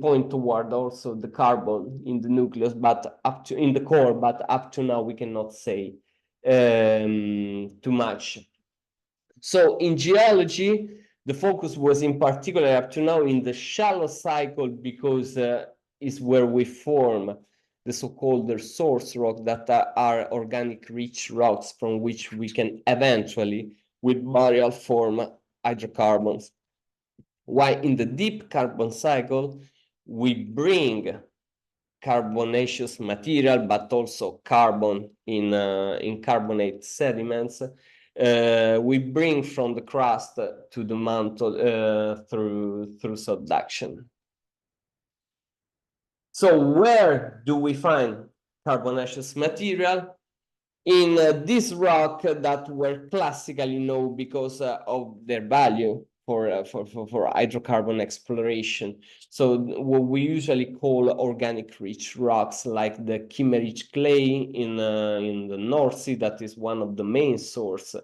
point toward also the carbon in the nucleus, but in the core, but up to now we cannot say too much. So in geology, the focus was in particular up to now in the shallow cycle, because is where we form the so-called source rock that are organic rich rocks from which we can eventually with burial form hydrocarbons. While in the deep carbon cycle, we bring carbonaceous material, but also carbon in carbonate sediments. We bring from the crust to the mantle through subduction. So where do we find carbonaceous material? in this rock that were classically known because of their value for hydrocarbon exploration. So what we usually call organic rich rocks, like the Kimmerich clay in the North Sea, that is one of the main source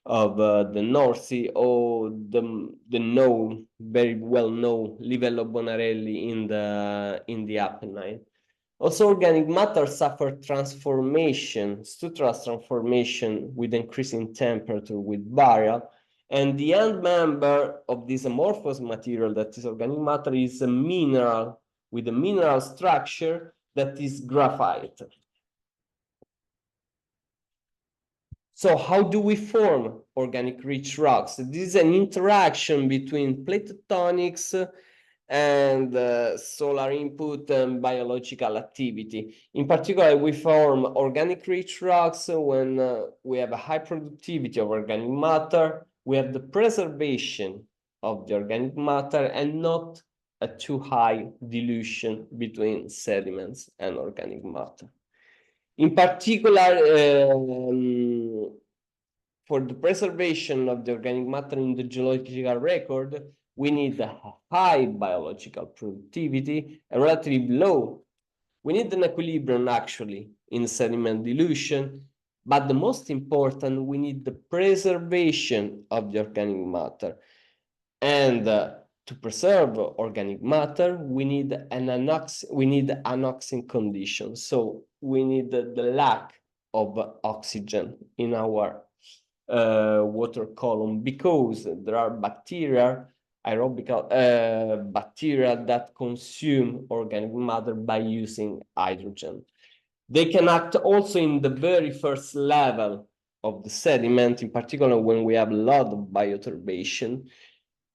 of the North Sea, or the very well known Livello Bonarelli in the Apennine. Also, organic matter suffered transformation, structural transformation with increasing temperature with burial. And the end member of this amorphous material that is organic matter is a mineral with a mineral structure that is graphite. So how do we form organic rich rocks? This is an interaction between plate tectonics and solar input and biological activity. In particular, we form organic rich rocks when we have a high productivity of organic matter, we have the preservation of the organic matter, and not a too high dilution between sediments and organic matter. In particular, for the preservation of the organic matter in the geological record, we need a high biological productivity, a relatively low. We need an equilibrium actually in sediment dilution, but the most important, we need the preservation of the organic matter. And to preserve organic matter, we need an anoxic condition. So we need the lack of oxygen in our water column, because there are bacteria, aerobic bacteria, that consume organic matter by using hydrogen. They can act also in the very first level of the sediment, in particular when we have a lot of bioturbation.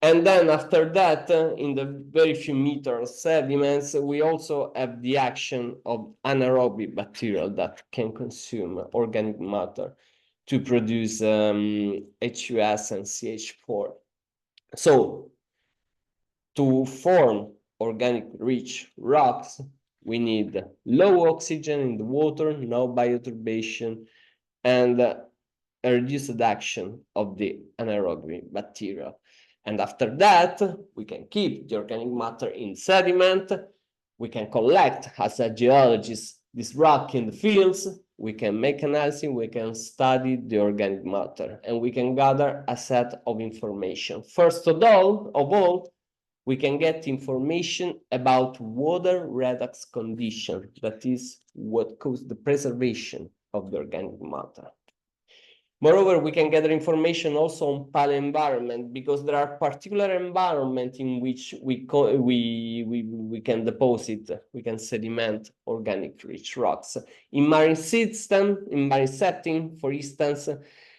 And then after that, in the very few meters of sediments, we also have the action of anaerobic bacteria that can consume organic matter to produce HUS and CH4. So to form organic rich rocks, we need low oxygen in the water, no bioturbation, and a reduced action of the anaerobic bacteria. And after that, we can keep the organic matter in sediment. We can collect, as a geologist, this rock in the fields. We can make analysis, we can study the organic matter, and we can gather a set of information. First of all, we can get information about water redox condition. That is what causes the preservation of the organic matter. Moreover, we can gather information also on paleoenvironment, because there are particular environments in which we can deposit, we can sediment organic rich rocks. In marine setting, for instance,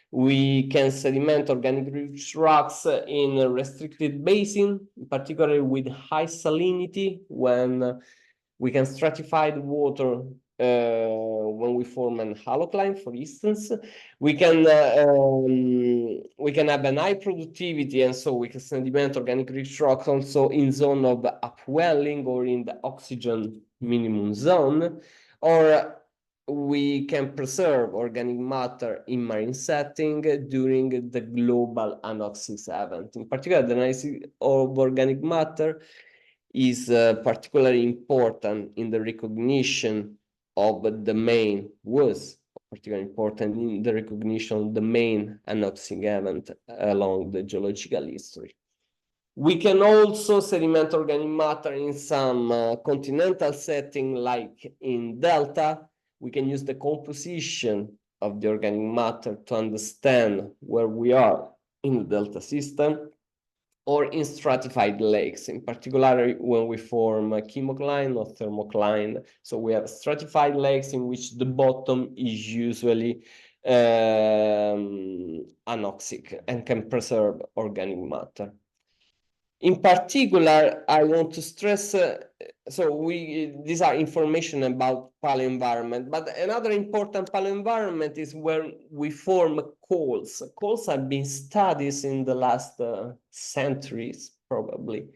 we can sediment organic rich rocks in a restricted basin, particularly with high salinity, when we can stratify the water when we form an halocline, for instance. We can have an high productivity, and so we can sediment organic rich rocks also in zone of upwelling or in the oxygen minimum zone, or we can preserve organic matter in marine setting during the global anoxic event. In particular, the analysis of organic matter is particularly important in the recognition of the main, was particularly important in the recognition of the main anoxic event along the geological history. We can also sediment organic matter in some continental setting, like in delta. We can use the composition of the organic matter to understand where we are in the delta system, or in stratified lakes, in particular when we form a chemocline or thermocline. So we have stratified lakes in which the bottom is usually anoxic and can preserve organic matter. In particular, I want to stress, these are information about paleoenvironment, but another important paleoenvironment is where we form coals. Coals have been studied in the last centuries, probably,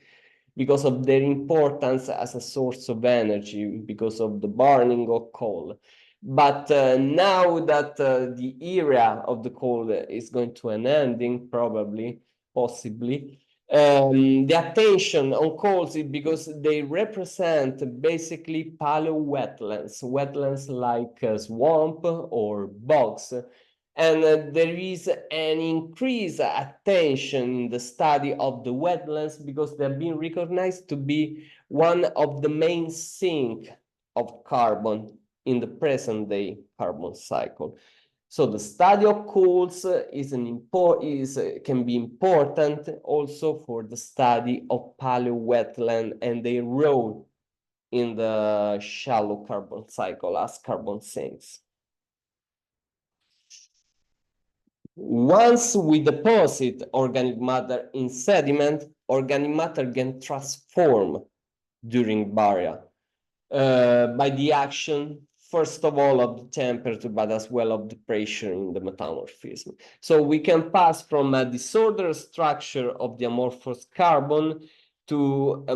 because of their importance as a source of energy, because of the burning of coal. But now that the era of the coal is going to an ending, probably, possibly, the attention on coals is because they represent basically paleo wetlands, wetlands like swamp or bogs. And there is an increased attention in the study of the wetlands because they've been recognized to be one of the main sinks of carbon in the present day carbon cycle. So the study of coals can be important also for the study of paleo wetland and their role in the shallow carbon cycle as carbon sinks. Once we deposit organic matter in sediment, organic matter can transform during burial by the action, first of all, of the temperature, but as well of the pressure in the metamorphism. So we can pass from a disordered structure of the amorphous carbon to a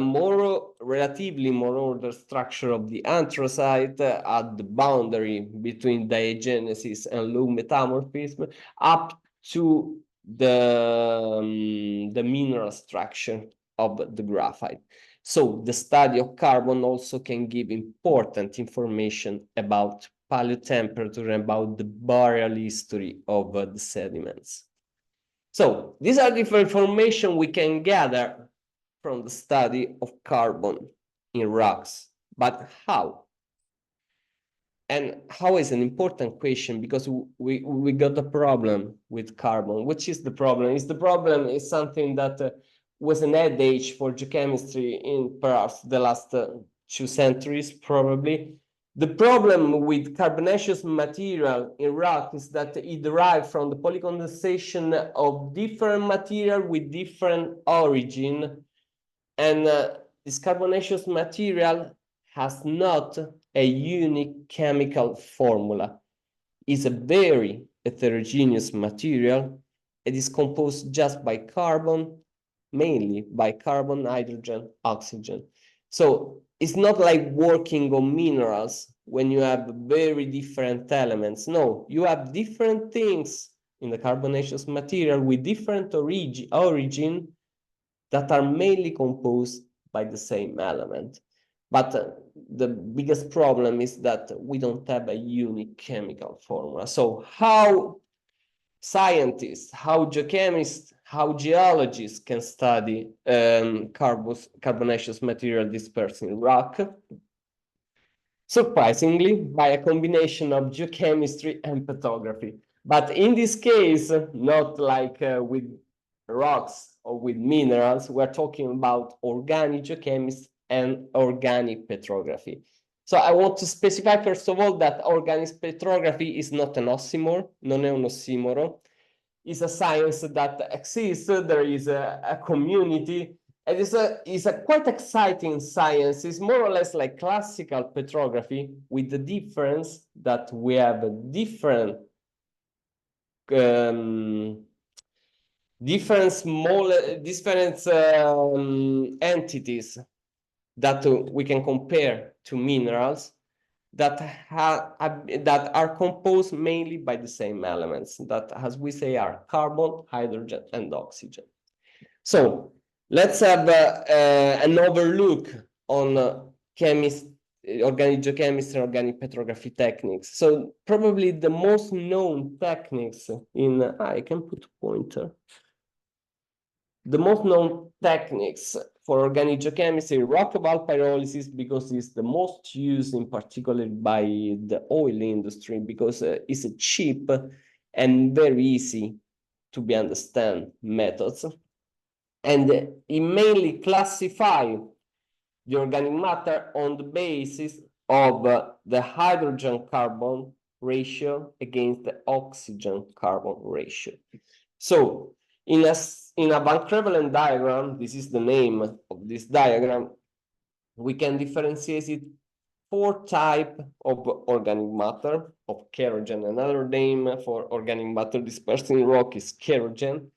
relatively more ordered structure of the anthracite at the boundary between diagenesis and low metamorphism, up to the mineral structure of the graphite. So the study of carbon also can give important information about paleotemperature and about the burial history of the sediments. So these are the information we can gather from the study of carbon in rocks. But how? And how is an important question because we got a problem with carbon. Which is the problem? The problem is something that was an adage for geochemistry in perhaps the last 2 centuries, probably. The problem with carbonaceous material in rock is that it derived from the polycondensation of different material with different origin. And this carbonaceous material has not a unique chemical formula. It's a very heterogeneous material. It is composed just by carbon, mainly by carbon, hydrogen, oxygen. So it's not like working on minerals when you have very different elements. No, you have different things in the carbonaceous material with different origin that are mainly composed by the same element. But the biggest problem is that we don't have a unique chemical formula. So how scientists, how geochemists, how geologists can study carbonaceous material dispersed in rock? Surprisingly, by a combination of geochemistry and petrography. But in this case, not like with rocks or with minerals, we're talking about organic geochemistry and organic petrography. So I want to specify, first of all, that organic petrography is not an oxymoron, non è un ossimoro. It's a science that exists, there is a community, and it's a quite exciting science. It's more or less like classical petrography, with the difference that we have different entities that we can compare to minerals that are composed mainly by the same elements that, as we say, are carbon, hydrogen, and oxygen. So let's have an overlook on organic geochemistry and organic petrography techniques. So probably the most known techniques in, I can put a pointer. The most known techniques for organic geochemistry, rock wall pyrolysis, because it's the most used in particular by the oil industry, because it's a cheap and very easy to be understand methods. And it mainly classify the organic matter on the basis of the hydrogen-carbon ratio against the oxygen-carbon ratio. So in a Van Crevelen diagram, this is the name of this diagram, we can differentiate it 4 types of organic matter, of kerogen. Another name for organic matter dispersed in rock is kerogen,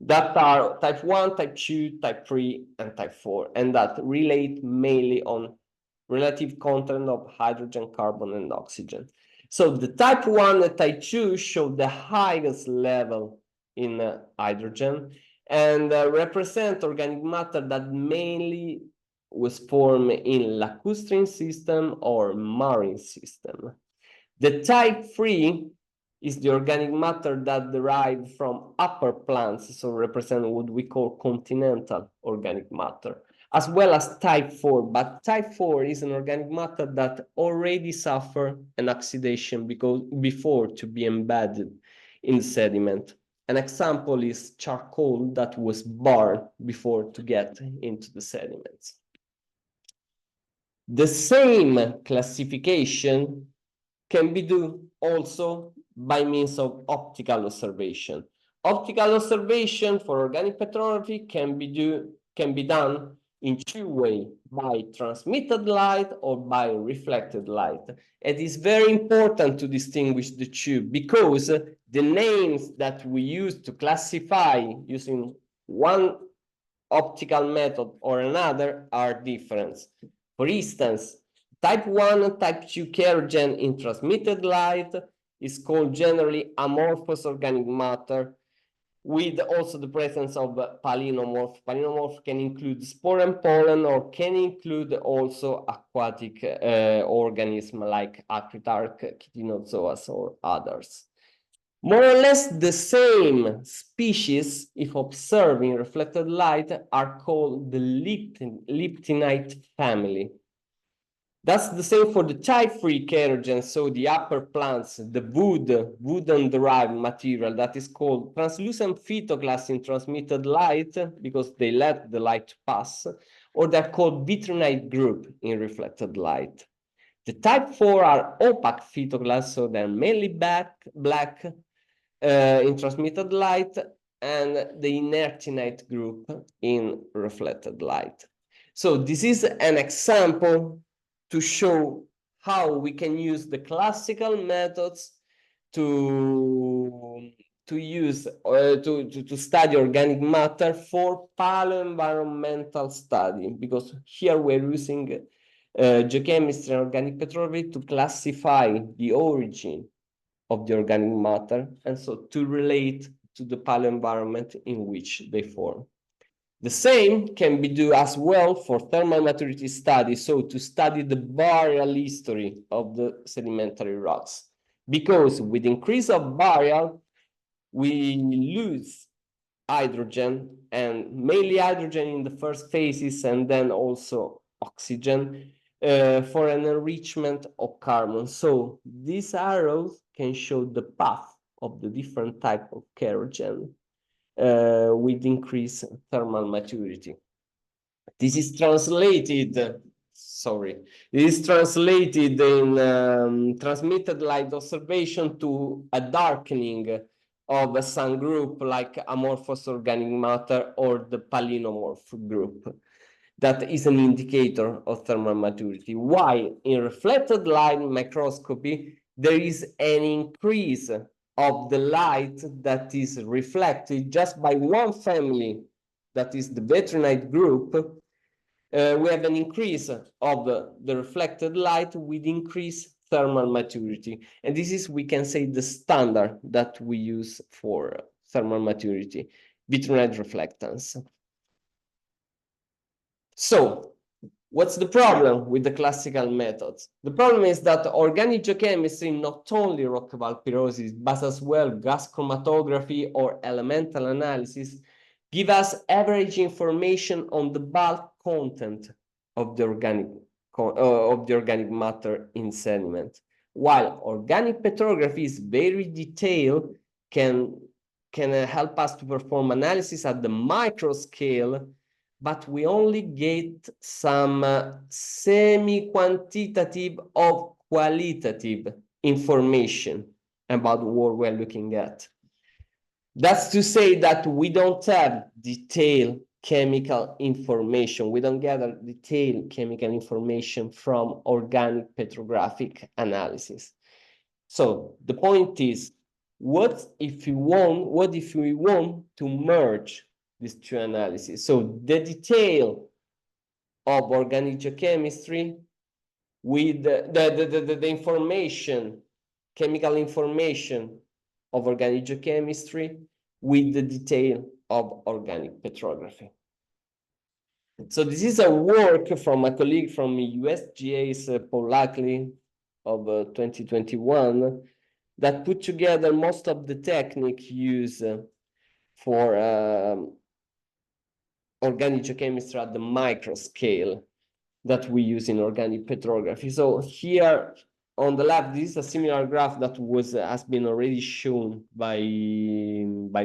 that are type 1, type 2, type 3, and type 4, and that relate mainly on relative content of hydrogen, carbon, and oxygen. So the type 1 and type 2 show the highest level in hydrogen and represent organic matter that mainly was formed in lacustrine system or marine system. The type 3 is the organic matter that derived from upper plants, so represent what we call continental organic matter, as well as type 4. But type 4 is an organic matter that already suffered an oxidation before to be embedded in sediment. An example is charcoal that was burned before to get into the sediments. The same classification can be done also by means of optical observation. Optical observation for organic petrography can be done in two ways, by transmitted light or by reflected light. It is very important to distinguish the two because the names that we use to classify using one optical method or another are different. For instance, type 1 and type 2 kerogen in transmitted light is called generally amorphous organic matter, with also the presence of palynomorph. Palynomorph can include spore and pollen, or can include also aquatic organisms like acritarch, chitinozoas, or others. More or less the same species, if observed in reflected light, are called the liptinite family. That's the same for the type 3 kerogen, so the upper plants, the wooden-derived material that is called translucent phytoclasts in transmitted light because they let the light pass, or they're called vitrinite group in reflected light. The type 4 are opaque phytoclasts, so they're mainly black in transmitted light, and the inertinite group in reflected light. So this is an example to show how we can use the classical methods to study organic matter for paleoenvironmental study, because here we're using geochemistry and organic petrography to classify the origin of the organic matter, and so to relate to the paleoenvironment in which they form. The same can be done as well for thermal maturity study, so to study the burial history of the sedimentary rocks. Because with increase of burial, we lose hydrogen, and mainly hydrogen in the first phases, and then also oxygen for an enrichment of carbon. So these arrows can show the path of the different type of kerogen with increased thermal maturity. This is translated in transmitted light observation to a darkening of a sun group like amorphous organic matter or the palynomorph group. That is an indicator of thermal maturity. While in reflected light microscopy, there is an increase of the light that is reflected just by one family, that is the vitrinite group. We have an increase of the reflected light with increased thermal maturity. And this is, we can say, the standard that we use for thermal maturity, vitrinite reflectance. So, what's the problem with the classical methods? The problem is that organic geochemistry, not only rock pyrosis, but as well gas chromatography or elemental analysis, give us average information on the bulk content of the organic matter in sediment. While organic petrography is very detailed, can help us to perform analysis at the micro scale, but we only get some semi-quantitative or qualitative information about what we're looking at. That's to say that we don't have detailed chemical information. We don't gather detailed chemical information from organic petrographic analysis. So the point is, what if we want to merge these two analyses? So the detail of organic geochemistry with the information chemical information of organic geochemistry with the detail of organic petrography. So this is a work from a colleague from USGA's Paola of 2021 that put together most of the technique used for organic geochemistry at the micro scale that we use in organic petrography. So here on the left, this is a similar graph that has been already shown by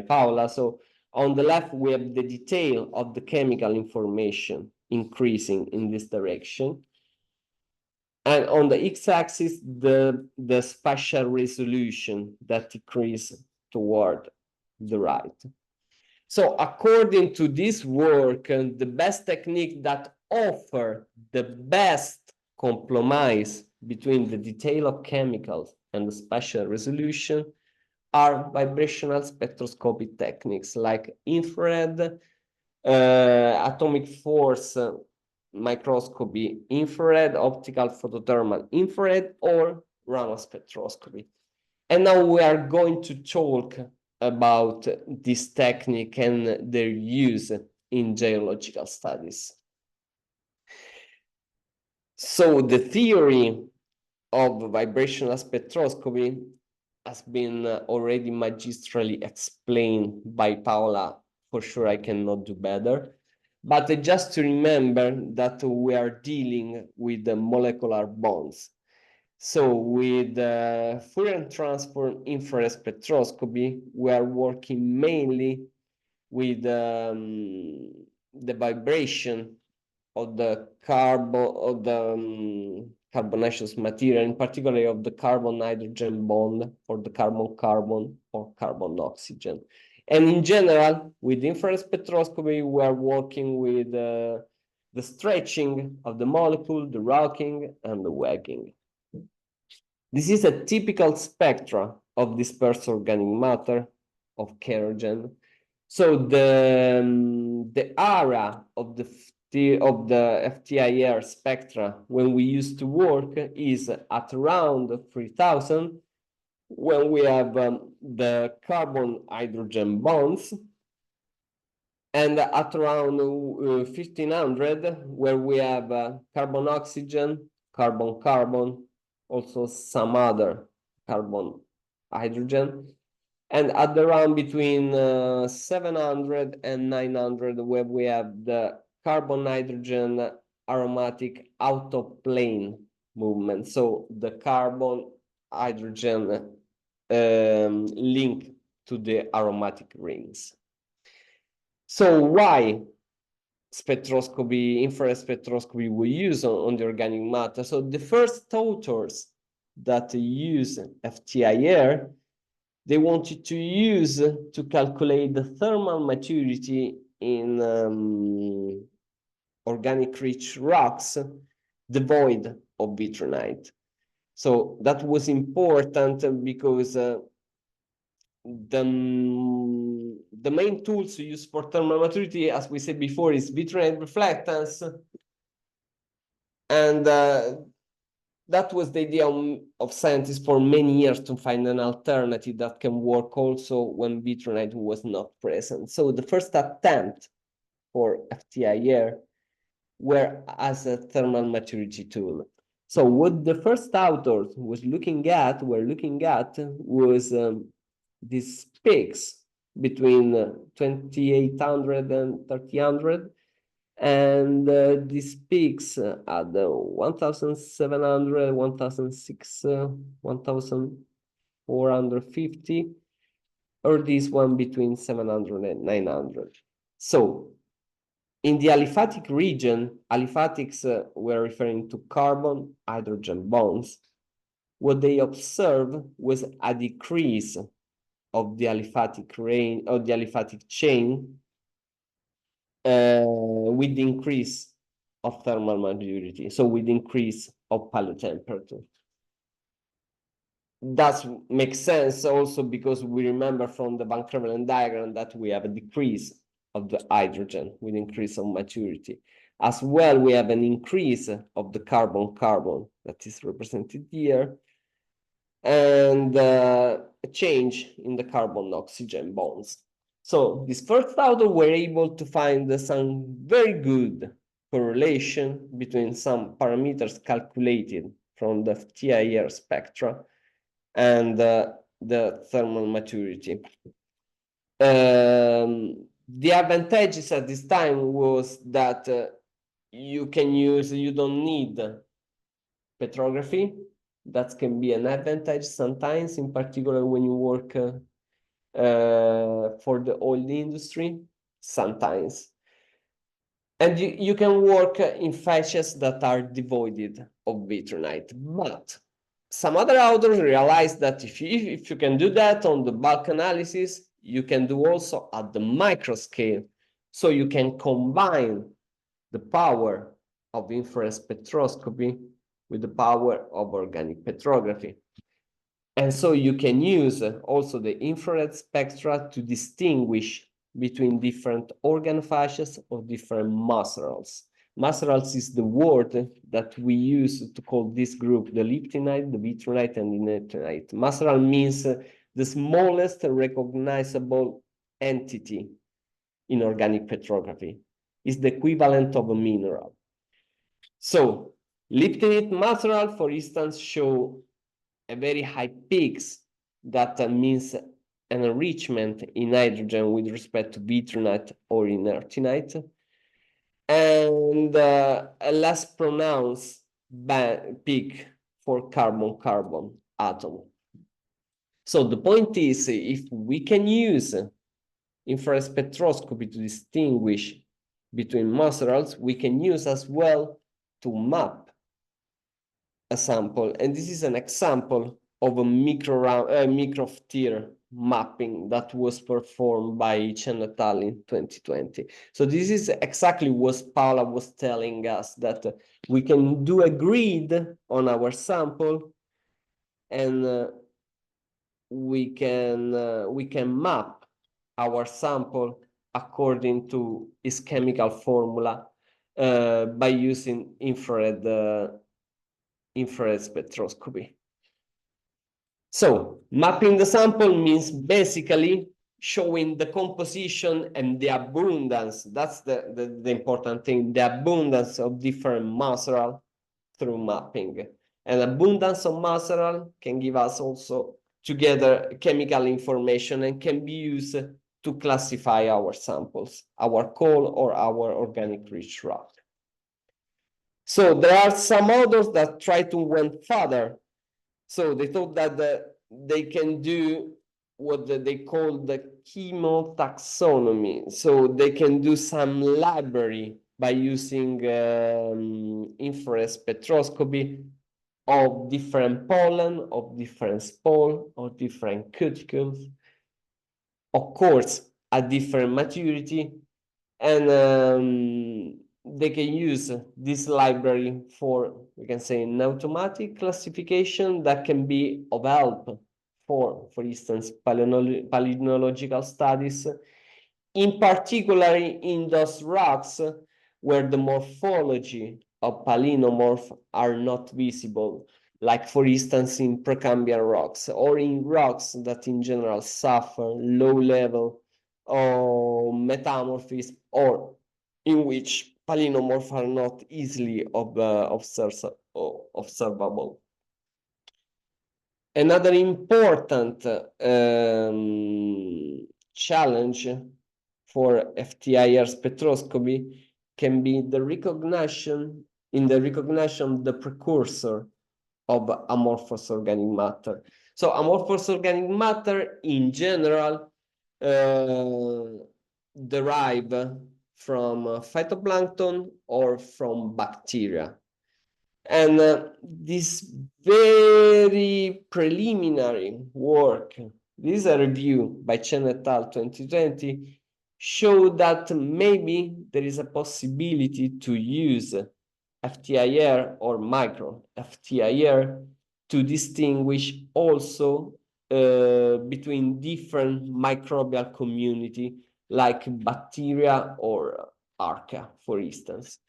Paola. So on the left, we have the detail of the chemical information increasing in this direction. And on the x-axis, the spatial resolution that decreases toward the right. So according to this work, the best technique that offer the best compromise between the detail of chemicals and the spatial resolution are vibrational spectroscopy techniques like infrared, atomic force microscopy, infrared, optical photothermal infrared, or Raman spectroscopy. And now we are going to talk about this technique and their use in geological studies. So the theory of vibrational spectroscopy has been already magistrally explained by Paola. For sure, I cannot do better. But just to remember that we are dealing with the molecular bonds. So with Fourier transform infrared spectroscopy, we are working mainly with the vibration of the carbonaceous material, in particular of the carbon-hydrogen bond, or the carbon-carbon, or carbon-oxygen. And in general, with infrared spectroscopy, we are working with the stretching of the molecule, the rocking, and the wagging. This is a typical spectra of dispersed organic matter, of kerogen. So the area of the FTIR spectra when we used to work is at around 3000 when we have the carbon-hydrogen bonds, and at around 1500 where we have carbon-oxygen, carbon-carbon, also some other carbon-hydrogen, and at around between 700 and 900 where we have the carbon-hydrogen aromatic out-of-plane movement. So the carbon-hydrogen link to the aromatic rings. So why spectroscopy, infrared spectroscopy we use on the organic matter? So the first authors that use FTIR, they wanted to use to calculate the thermal maturity in organic rich rocks devoid of vitrinite. So that was important because the main tools used for thermal maturity, as we said before, is vitrinite reflectance. And that was the idea of scientists for many years, to find an alternative that can work also when vitrinite was not present. So the first attempt for FTIR were as a thermal maturity tool. So what the first authors were looking at was these peaks between 2800 and 3000, and these peaks at 1700, 1600, 1450, or this one between 700 and 900. So in the aliphatic region, aliphatics were referring to carbon-hydrogen bonds. What they observed was a decrease of the aliphatic range, of the aliphatic chain, with the increase of thermal maturity, so with increase of paleotemperature. That makes sense also because we remember from the Van Crevelen diagram that we have a decrease of the hydrogen with increase of maturity. As well, we have an increase of the carbon-carbon that is represented here. and a change in the carbon-oxygen bonds. So this first author were able to find some very good correlation between some parameters calculated from the FTIR spectra and the thermal maturity. The advantages at this time was that you don't need petrography. That can be an advantage sometimes, in particular when you work for the oil industry, sometimes. And you can work in phases that are devoid of vitronite. But some other authors realized that if you can do that on the bulk analysis, you can do also at the micro scale. So you can combine the power of infrared spectroscopy with the power of organic petrography. And so you can use also the infrared spectra to distinguish between different organ fascias or different macerals. Macerals is the word that we use to call this group the liptinite, the vitronite, and the neptunite. Maceral means the smallest recognizable entity in organic petrography. It's the equivalent of a mineral. So liptinite maceral, for instance, show a very high peaks that means an enrichment in hydrogen with respect to vitronite or inertinite, and a less pronounced peak for carbon-carbon atom. So the point is, if we can use infrared spectroscopy to distinguish between macerals, we can use as well to map a sample. And this is an example of a micro FTIR mapping that was performed by Chen et al. In 2020. So this is exactly what Paola was telling us, that we can do a grid on our sample, and we can map our sample according to its chemical formula by using infrared spectroscopy. So mapping the sample means basically showing the composition and the abundance. That's the important thing, the abundance of different maceral through mapping. And abundance of maceral can give us also together chemical information and can be used to classify our samples, our coal or our organic rich rock. So there are some others that try to went further. So they thought that they can do what they call the chemotaxonomy. So they can do some library by using infrared spectroscopy of different pollen, of different spore, or different cuticles, of course, at different maturity, and they can use this library for, we can say, an automatic classification that can be of help for instance, palynological studies, in particular in those rocks where the morphology of palynomorph are not visible, like for instance in Precambrian rocks, or in rocks that in general suffer low level of metamorphism, or in which palynomorph are not easily observable. Another important challenge for FTIR spectroscopy can be the recognition of the precursor of amorphous organic matter. So amorphous organic matter in general derive from phytoplankton or from bacteria. And this very preliminary work, this is a review by Chen et al. 2020, showed that maybe there is a possibility to use FTIR or micro FTIR to distinguish also between different microbial community like bacteria or archaea, for instance.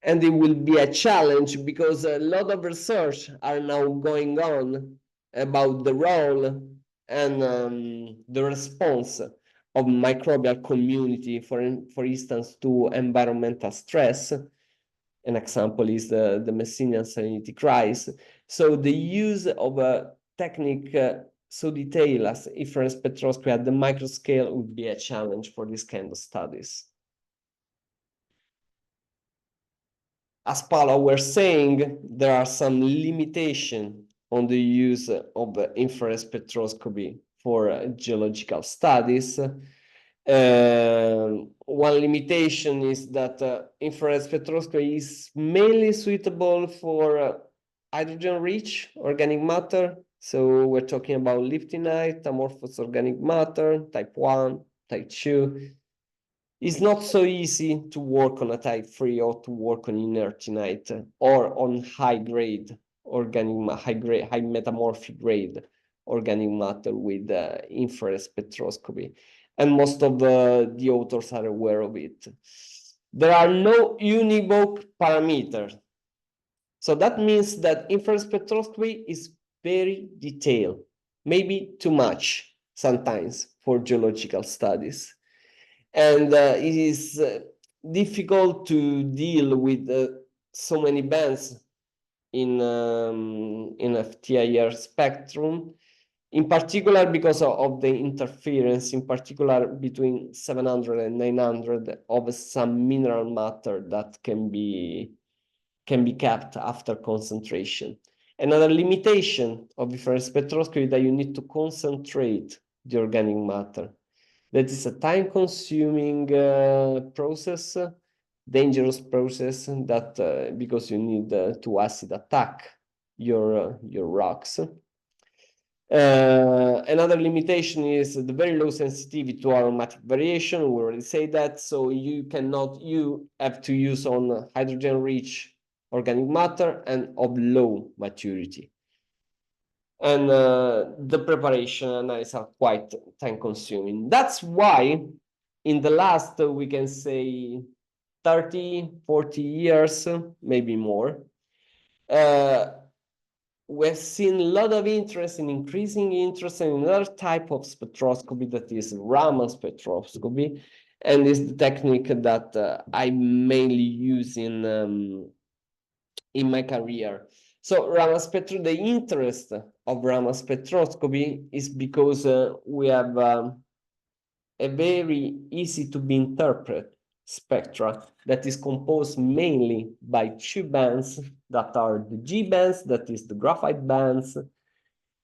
And it will be a challenge because a lot of research are now going on about the role and the response of microbial community, for instance, to environmental stress. An example is the Messinian salinity crisis. So the use of a technique so detailed as infrared spectroscopy at the microscale would be a challenge for this kind of studies. As Paola were saying, there are some limitations on the use of infrared spectroscopy for geological studies. One limitation is that infrared spectroscopy is mainly suitable for hydrogen-rich organic matter. So we're talking about liftinite, amorphous organic matter, type 1, type 2. It's not so easy to work on a type 3 or to work on inertinite or on high-grade organic, high metamorphic grade organic matter with infrared spectroscopy. And most of the authors are aware of it. There are no univoque parameters. So that means that infrared spectroscopy is very detailed, maybe too much sometimes for geological studies. And it is difficult to deal with so many bands in FTIR spectrum, in particular because of the interference, in particular between 700 and 900 of some mineral matter that can be kept after concentration. Another limitation of infrared spectroscopy is that you need to concentrate the organic matter. That is a time-consuming process, dangerous process that because you need to acid attack your rocks. Another limitation is the very low sensitivity to aromatic variation. We already say that, so you have to use on hydrogen-rich organic matter and of low maturity. And the preparation analysis are quite time-consuming. That's why in the last, we can say 30, 40 years, maybe more, we've seen a lot of interest in increasing interest in another type of spectroscopy that is Raman spectroscopy, and is the technique that I mainly use in my career. So the interest of Raman spectroscopy is because we have a very easy to be interpreted spectra that is composed mainly by two bands that are the G bands, that is the graphite bands,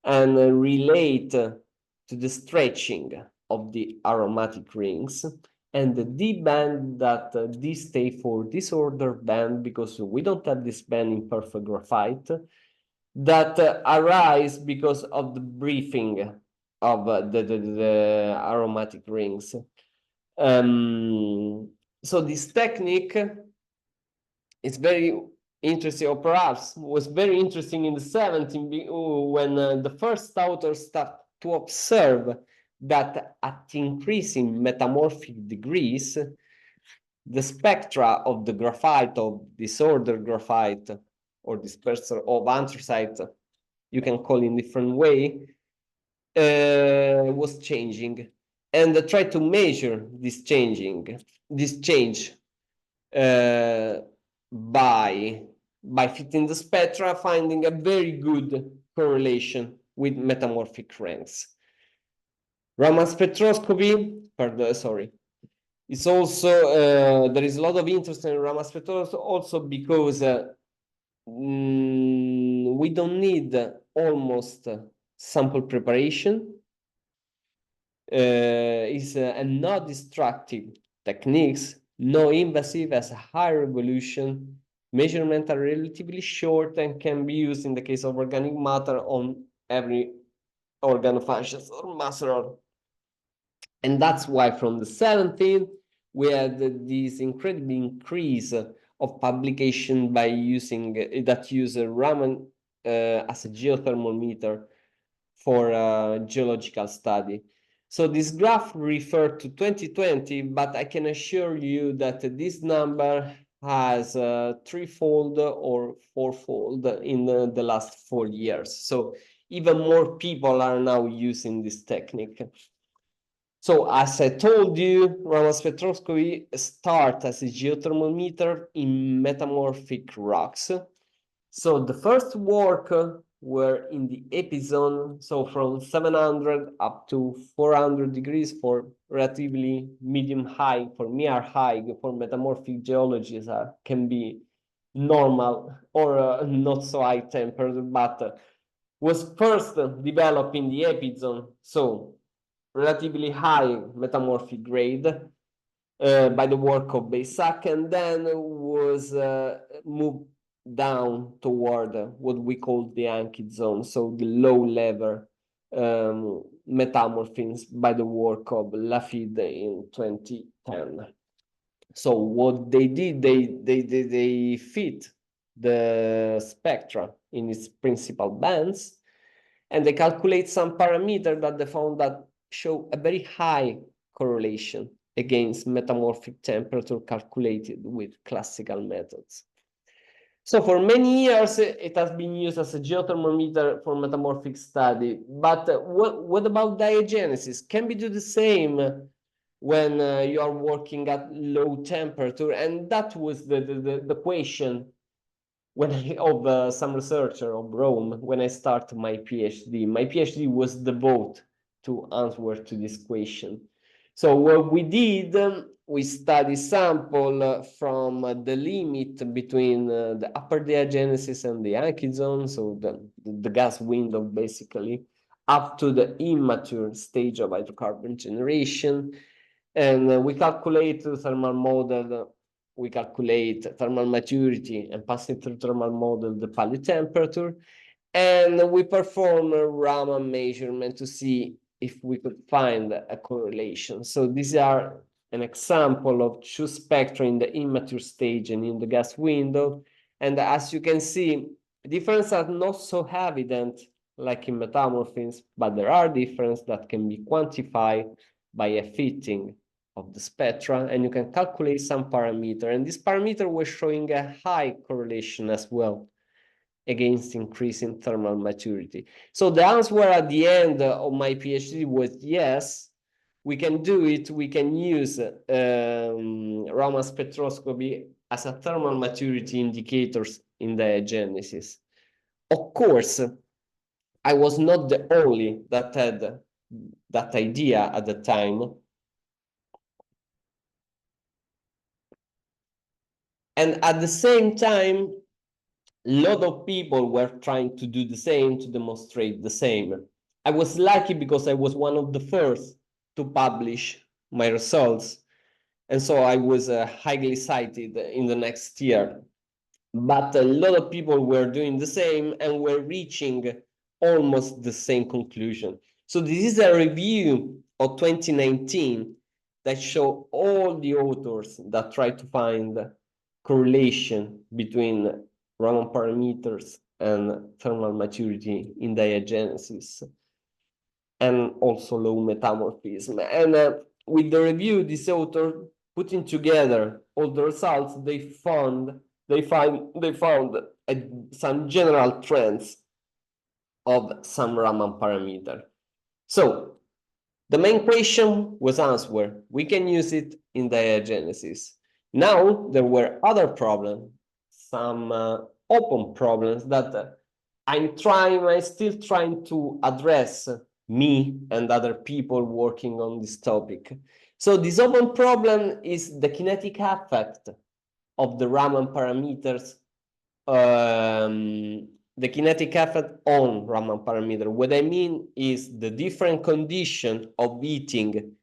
and relate to the stretching of the aromatic rings, and the D band that D stay for disorder band because we don't have this band in perfect graphite, that arise because of the briefing of the aromatic rings. So this technique is very interesting, or perhaps was very interesting in the 70s when the first authors started to observe that at increasing metamorphic degrees, the spectra of the graphite, of disordered graphite, or dispersed of anthracite, you can call in different way, was changing, and try to measure this change by fitting the spectra, finding a very good correlation with metamorphic ranks. Raman spectroscopy, it's also there is a lot of interest in Raman spectroscopy also because we don't need almost sample preparation. Is a not destructive techniques, no invasive, has a high resolution, measurements are relatively short and can be used in the case of organic matter on every organ functions or muscle. And that's why from the 70s, we had this incredible increase of publication by using that use Raman as a geothermometer for geological study. So this graph referred to 2020, but I can assure you that this number has threefold or fourfold in the last 4 years. So even more people are now using this technique. So as I told you, Raman spectroscopy starts as a geothermometer in metamorphic rocks. So the first work were in the epizone, so from 700 up to 400 degrees for relatively medium high, for near high, for metamorphic geologies can be normal or not so high temperature, but was first developed in the epizone, so relatively high metamorphic grade by the work of Baysack, and then was moved down toward what we call the Ankit zone, so the low level metamorphins by the work of Lafitte in 2010. So what they did, they fit the spectra in its principal bands, and they calculate some parameter that they found that show a very high correlation against metamorphic temperature calculated with classical methods. So for many years, it has been used as a geothermometer for metamorphic study. But what about diagenesis? Can we do the same when you are working at low temperature? And that was the question of some researcher of Rome when I started my PhD. My PhD was devoted to answer to this question. So what we did, we studied sample from the limit between the upper diagenesis and the Ankit zone, so the gas window basically, up to the immature stage of hydrocarbon generation. And we calculate the thermal model, we calculate thermal maturity and passing through thermal model the palette temperature, and we perform a Raman measurement to see if we could find a correlation. So these are an example of two spectra in the immature stage and in the gas window. And as you can see, differences are not so evident like in metamorphins, but there are differences that can be quantified by a fitting of the spectra, and you can calculate some parameter. And this parameter was showing a high correlation as well against increasing thermal maturity. So the answer at the end of my PhD was yes, we can do it. We can use Raman spectroscopy as a thermal maturity indicators in diagenesis. Of course, I was not the only that had that idea at the time. And at the same time, a lot of people were trying to do the same, to demonstrate the same. I was lucky because I was one of the first to publish my results. And so I was highly cited in the next year. But a lot of people were doing the same and were reaching almost the same conclusion. So this is a review of 2019 that show all the authors that try to find correlation between Raman parameters and thermal maturity in diagenesis, and also low metamorphism. And with the review, this author putting together all the results, they found some general trends of some Raman parameter. So the main question was answered. We can use it in diagenesis. Now there were other problems, some open problems that I'm still trying to address, me and other people working on this topic. So this open problem is the kinetic effect of the Raman parameters, the kinetic effect on Raman parameter. What I mean is the different condition of heating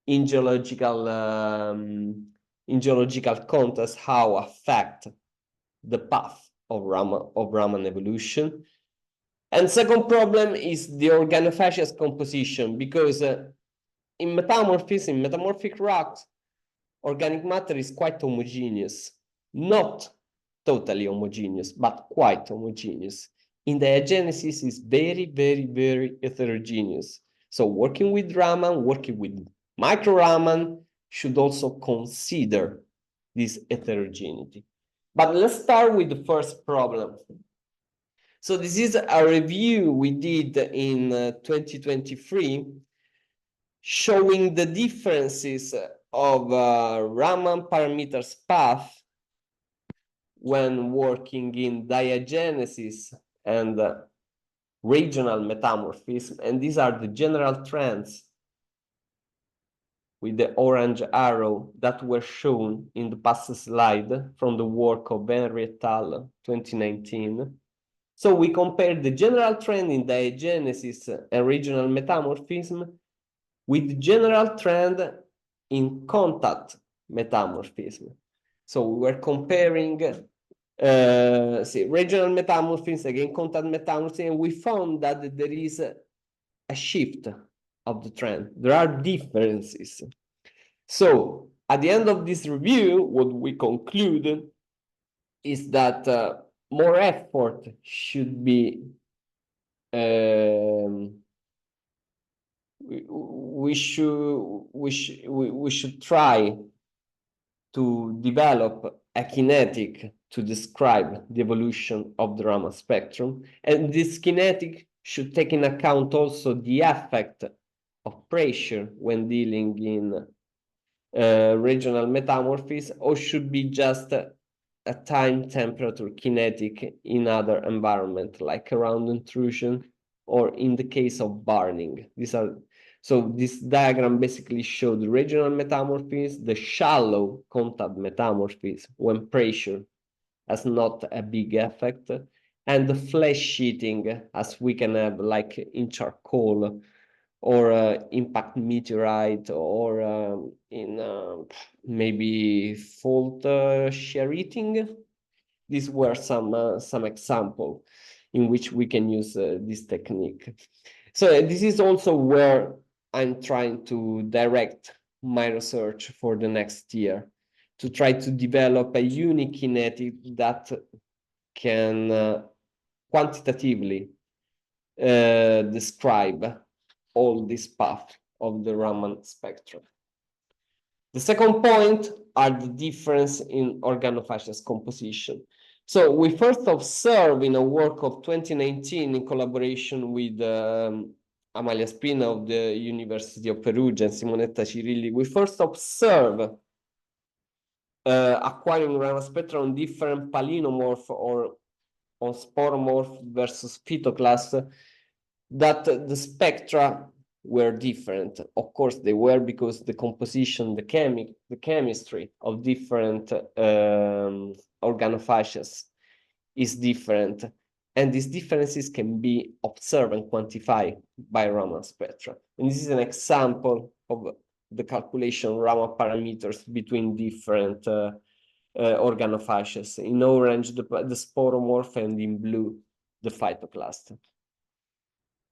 in geological context, how affect the path of Raman evolution. And second problem is the organofacious composition, because in metamorphic rocks, organic matter is quite homogeneous, not totally homogeneous, but quite homogeneous. In diagenesis is very, very, very heterogeneous. So working with Raman, working with micro Raman should also consider this heterogeneity. But let's start with the first problem. So this is a review we did in 2023, showing the differences of Raman parameters path when working in diagenesis and regional metamorphism. And these are the general trends with the orange arrow that were shown in the past slide from the work of Venerdì et al. 2019. So we compared the general trend in diagenesis and regional metamorphism with the general trend in contact metamorphism. So we were comparing regional metamorphism against contact metamorphism, and we found that there is a shift of the trend. There are differences. So at the end of this review, what we conclude is that more effort should be we should try to develop a kinetic to describe the evolution of the Raman spectrum, and this kinetic should take into account also the effect of pressure when dealing in regional metamorphism, or should be just a time temperature kinetic in other environment, like around intrusion or in the case of burning. So this diagram basically showed the regional metamorphism, the shallow contact metamorphism when pressure has not a big effect, and the flash sheeting as we can have like in charcoal or impact meteorite, or in maybe fault shear eating. These were some example in which we can use this technique. So this is also where I'm trying to direct my research for the next year, to try to develop a unique kinetic that can quantitatively describe all this path of the Raman spectrum. The second point are the difference in organofacial composition. So we first observe in a work of 2019 in collaboration with Amalia Spina of the University of Perugia and Simonetta Cirilli, we first observe acquiring Raman spectrum on different palynomorph or on sporomorph versus phytoclast, that the spectra were different. Of course, they were because the composition, the chemistry of different organophages is different, and these differences can be observed and quantified by Raman spectra. And this is an example of the calculation of Raman parameters between different organophages. In orange, the sporomorph, and in blue, the phytoclast.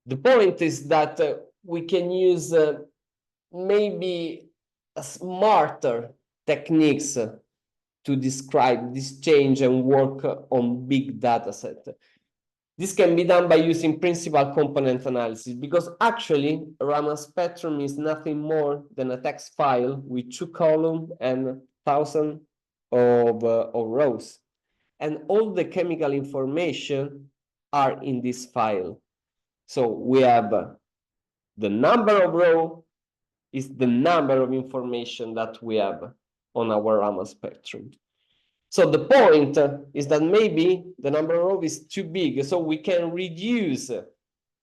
The point is that we can use maybe smarter techniques to describe this change and work on big data set. This can be done by using principal component analysis, because actually Raman spectrum is nothing more than a text file with 2 columns and 1,000 of rows. And all the chemical information are in this file. So we have the number of rows is the number of information that we have on our Raman spectrum. So the point is that maybe the number of rows is too big, so we can reduce the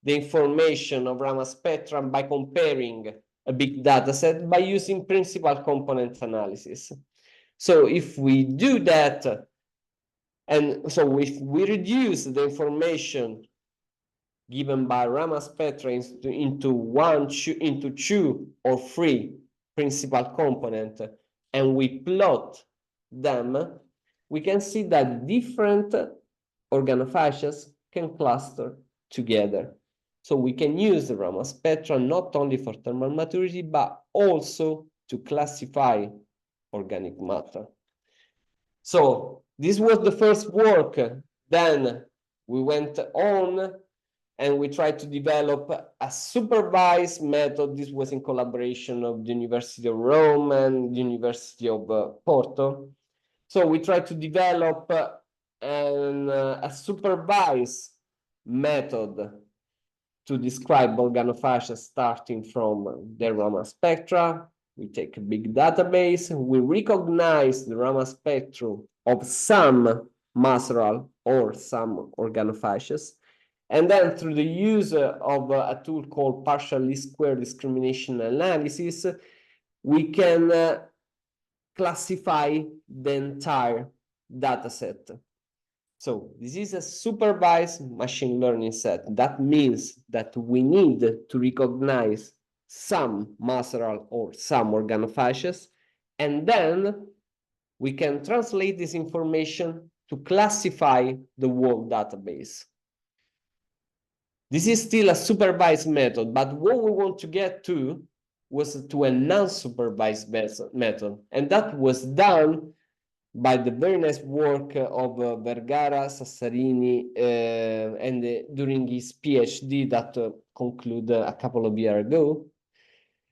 information of Raman spectrum by comparing a big data set by using principal component analysis. So if we do that, and so if we reduce the information given by Raman spectra into 2 or 3 principal components, and we plot them, we can see that different organophages can cluster together. So we can use the Raman spectra not only for thermal maturity, but also to classify organic matter. So this was the first work. Then we went on and we tried to develop a supervised method. This was in collaboration of the University of Rome and the University of Porto. So we tried to develop a supervised method to describe organophages starting from the Raman spectra. We take a big database, we recognize the Raman spectrum of some maceral or some organophages, and then through the use of a tool called partial least square discrimination analysis, we can classify the entire data set. So this is a supervised machine learning set. That means that we need to recognize some maceral or some organophages, and then we can translate this information to classify the whole database. This is still a supervised method, but what we want to get to was to a non-supervised method, and that was done by the very nice work of Vergara, Sassarini, and during his PhD that concluded a couple of years ago.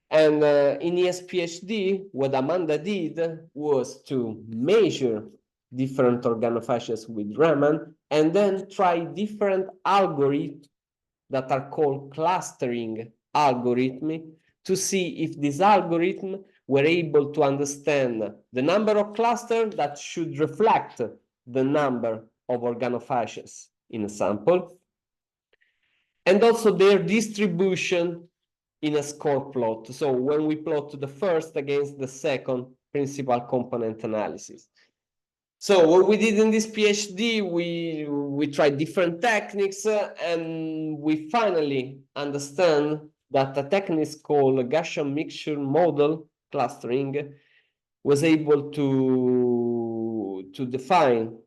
And in his PhD, what Amanda did was to measure different organophages with Raman and then try different algorithms that are called clustering algorithms to see if this algorithm were able to understand the number of clusters that should reflect the number of organophages in a sample, and also their distribution in a score plot. So when we plot the first against the second principal component analysis. So what we did in this PhD, we tried different techniques and we finally understand that a technique called Gaussian mixture model clustering was able to define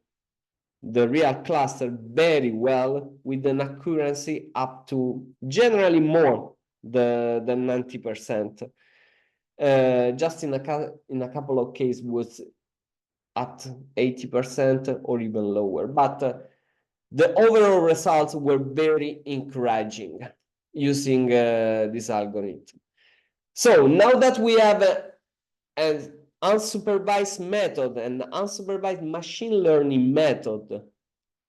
the real cluster very well with an accuracy up to generally more than 90%. Just in a couple of cases was at 80% or even lower. But the overall results were very encouraging using this algorithm. So now that we have an unsupervised method and unsupervised machine learning method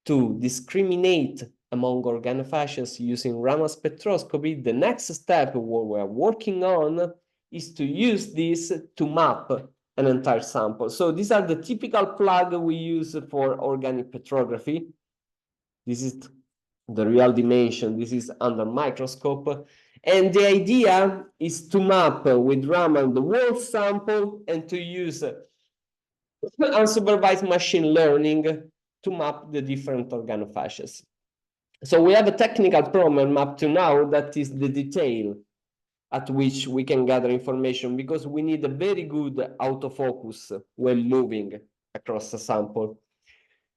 to discriminate among organophages using Raman spectroscopy, the next step what we're working on is to use this to map an entire sample. So these are the typical plug we use for organic petrography. This is the real dimension. This is under microscope. And the idea is to map with Raman the whole sample and to use unsupervised machine learning to map the different organophages. So we have a technical problem up to now that is the detail at which we can gather information, because we need a very good autofocus when moving across a sample.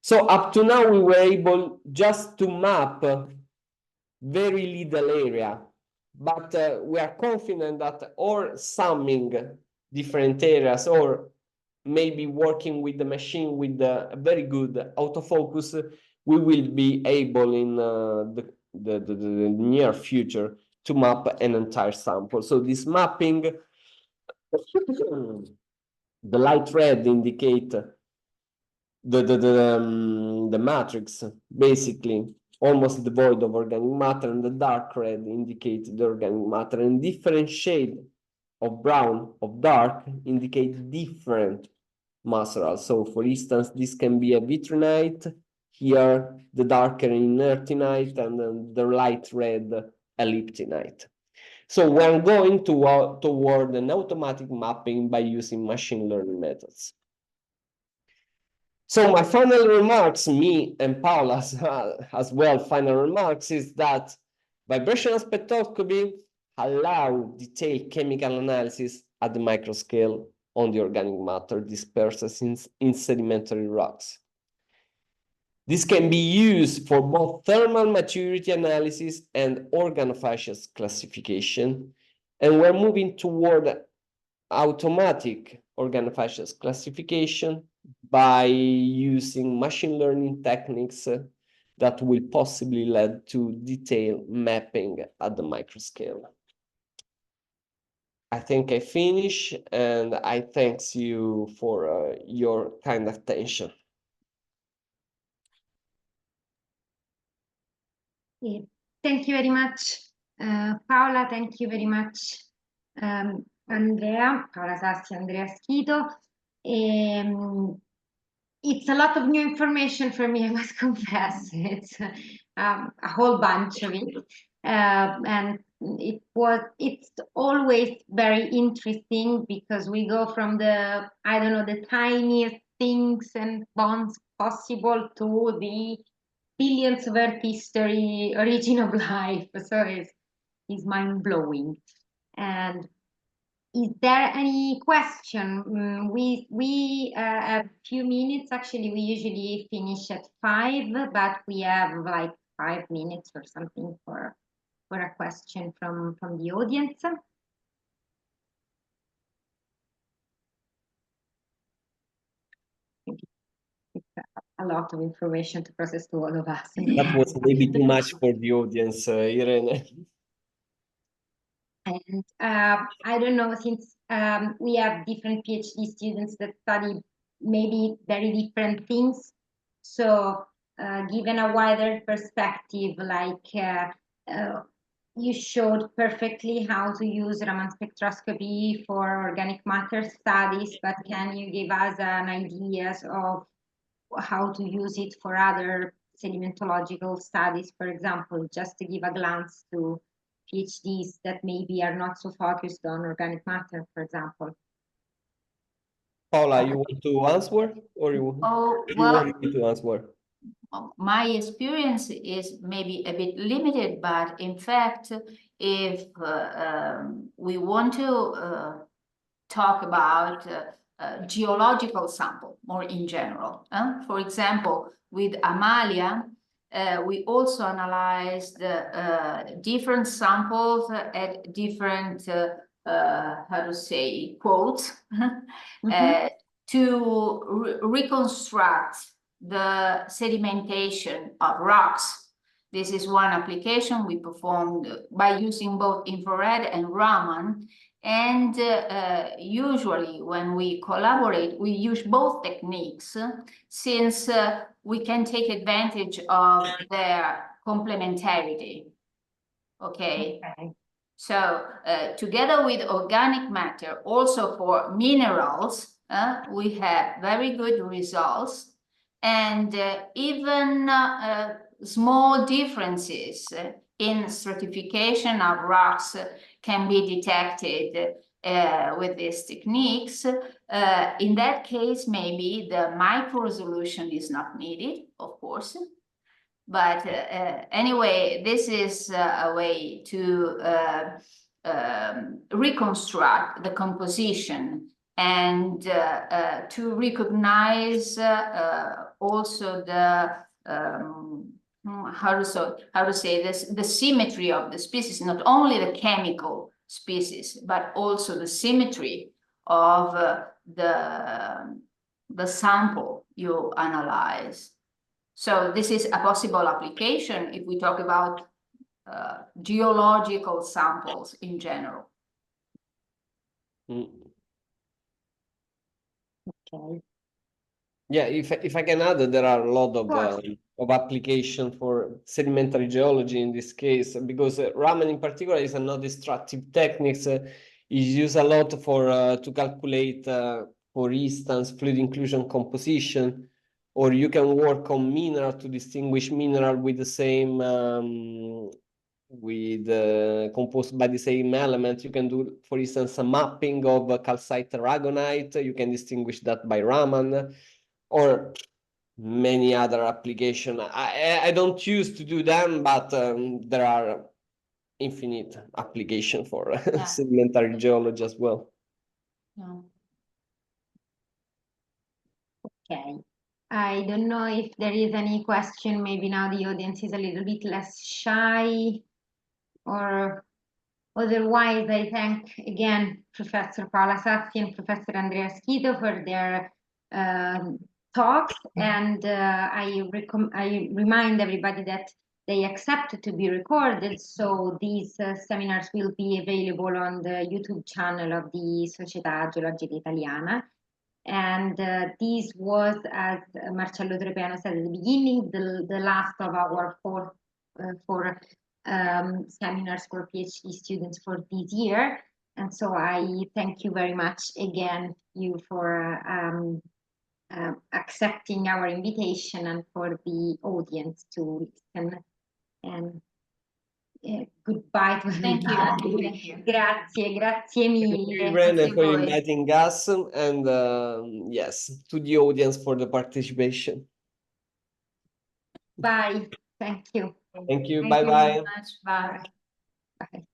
So up to now, we were able just to map very little area, but we are confident that or summing different areas or maybe working with the machine with a very good autofocus, we will be able in the near future to map an entire sample. So this mapping, the light red indicate the matrix, basically almost devoid of organic matter, and the dark red indicate the organic matter, and different shade of brown, of dark, indicate different macerals. So for instance, this can be a vitrinite, here the darker inertinite, and then the light red elliptinite. So we're going toward an automatic mapping by using machine learning methods. So my final remarks, me and Paola's as well, final remarks is that vibrational spectroscopy allows detailed chemical analysis at the microscale on the organic matter dispersed in sedimentary rocks. This can be used for both thermal maturity analysis and organophages classification. And we're moving toward automatic organophages classification by using machine learning techniques that will possibly lead to detailed mapping at the microscale. I think I finish, and I thank you for your kind attention. Thank you very much, Paola. Thank you very much, Andrea, Paola Sassi, Andrea Schito. It's a lot of new information for me, I must confess. It's a whole bunch of it. And it's always very interesting because we go from the, I don't know, the tiniest things and bonds possible to the billions of Earth history, origin of life. So it's mind-blowing. And is there any question? We have a few minutes. Actually, we usually finish at 5, but we have like 5 minutes or something for a question from the audience. It's a lot of information to process to all of us. That was maybe too much for the audience, Irene. And I don't know, since we have different PhD students that study maybe very different things. So given a wider perspective, like you showed perfectly how to use Raman spectroscopy for organic matter studies, but can you give us an idea of how to use it for other sedimentological studies, for example, just to give a glance to PhDs that maybe are not so focused on organic matter, for example? Paola, you want to answer, or you want me to answer? My experience is maybe a bit limited, but in fact, if we want to talk about geological sample more in general, for example, with Amalia, we also analyzed different samples at different, how to say, quotes, to reconstruct the sedimentation of rocks. This is one application we performed by using both infrared and Raman. And usually when we collaborate, we use both techniques since we can take advantage of their complementarity. Okay. So together with organic matter, also for minerals, we have very good results. And even small differences in stratification of rocks can be detected with these techniques. In that case, maybe the micro resolution is not needed, of course. But anyway, this is a way to reconstruct the composition and to recognize also the how to say this, the symmetry of the species, not only the chemical species, but also the symmetry of the sample you analyze. So this is a possible application if we talk about geological samples in general. Okay. Yeah, if I can add, there are a lot of application for sedimentary geology in this case, because Raman in particular is a non-destructive techniques. Is used a lot for to calculate, for instance, fluid inclusion composition, or you can work on mineral to distinguish mineral with the same composed by the same element. You can do, for instance, a mapping of calcite aragonite. You can distinguish that by Raman, or many other applications. I don't choose to do them, but there are infinite applications for sedimentary geology as well. Okay. I don't know if there is any question. Maybe now the audience is a little bit less shy, or otherwise I thank again Professor Paola Sassi and Professor Andrea Schito for their talks, and I remind everybody that they accept to be recorded, so these seminars will be available on the YouTube channel of the Società Geologica Italiana. And this was, as Marcello Trepiano said at the beginning, the last of our 4 for seminars for PhD students for this year. And so I thank you very much again, you for accepting our invitation and for the audience to listen. And goodbye to Thank you. everybody. Thank you. Grazie, grazie Thank mille. you, Irene, Grazie a for voi. inviting us, and yes, to the audience for the participation. Bye. Thank you. Thank you. Thank Bye you bye. very much. Bye. Bye.